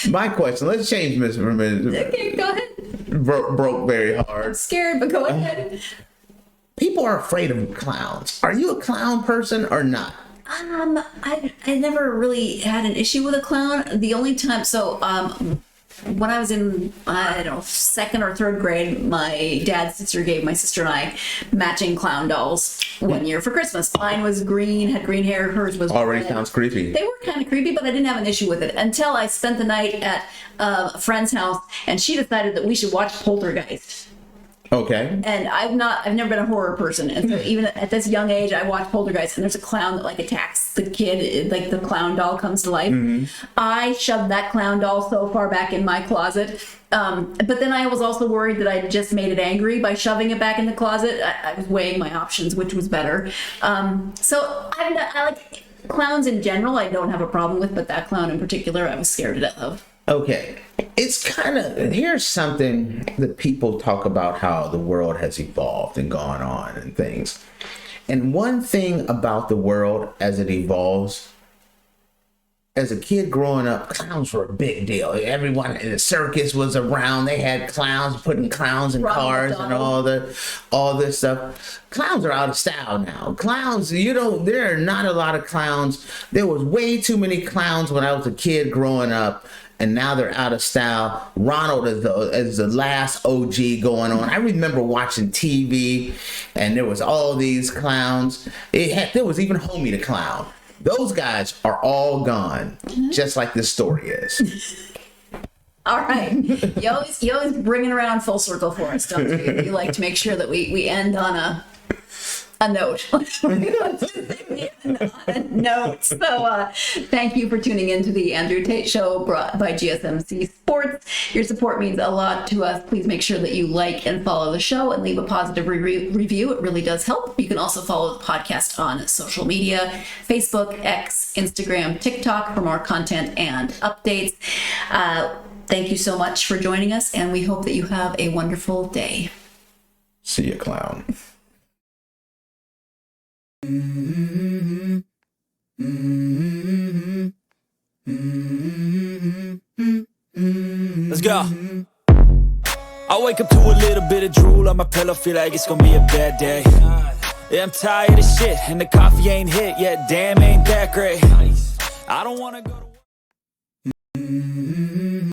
My question, let's change Miss Okay, go ahead. Broke very hard. I'm scared, but go ahead. People are afraid of clowns. Are you a clown person or not? I never really had an issue with a clown. The only time, when I was in, I don't know, second or third grade, my dad's sister gave my sister and I matching clown dolls one year for Christmas. Mine was green, had green hair. Hers was Already red. sounds creepy. They were kind of creepy, but I didn't have an issue with it until I spent the night at a friend's house, and she decided that we should watch Poltergeist. Okay. And I've never been a horror person, and so even at this young age, I watched Poltergeist, and there's a clown that like attacks the kid, like the clown doll comes to life. I shoved that clown doll so far back in my closet, but then I was also worried that I just made it angry by shoving it back in the closet. I was weighing my options, which was better. So I like clowns in general. I don't have a problem with, but that clown in particular, I was scared to death of. Okay. It's kind of, here's something that people talk about how the world has evolved and gone on and things. And one thing about the world as it evolves, as a kid growing up, clowns were a big deal. Everyone in the circus was around. They had clowns, putting clowns in cars and all this stuff. Clowns are out of style now. Clowns, there are not a lot of clowns. There was way too many clowns when I was a kid growing up. And now they're out of style. Ronald is the last OG going on. I remember watching TV, and there was all these clowns. There was even Homie the Clown. Those guys are all gone, just like this story is. All right, you always bring it around full circle for us, don't you? You like to make sure that we end on a note. So thank you for tuning in to the Andrew Tate Show, brought by GSMC Sports. Your support means a lot to us. Please make sure that you like and follow the show and leave a positive review. It really does help. You can also follow the podcast on social media, Facebook, X, Instagram, TikTok for more content and updates. Thank you so much for joining us, and we hope that you have a wonderful day. See ya, clown. Let's go. I wake up to a little bit of drool on my pillow, feel like it's gonna be a bad day. Yeah, I'm tired of shit, and the coffee ain't hit yet. Damn, ain't that great. I don't wanna go to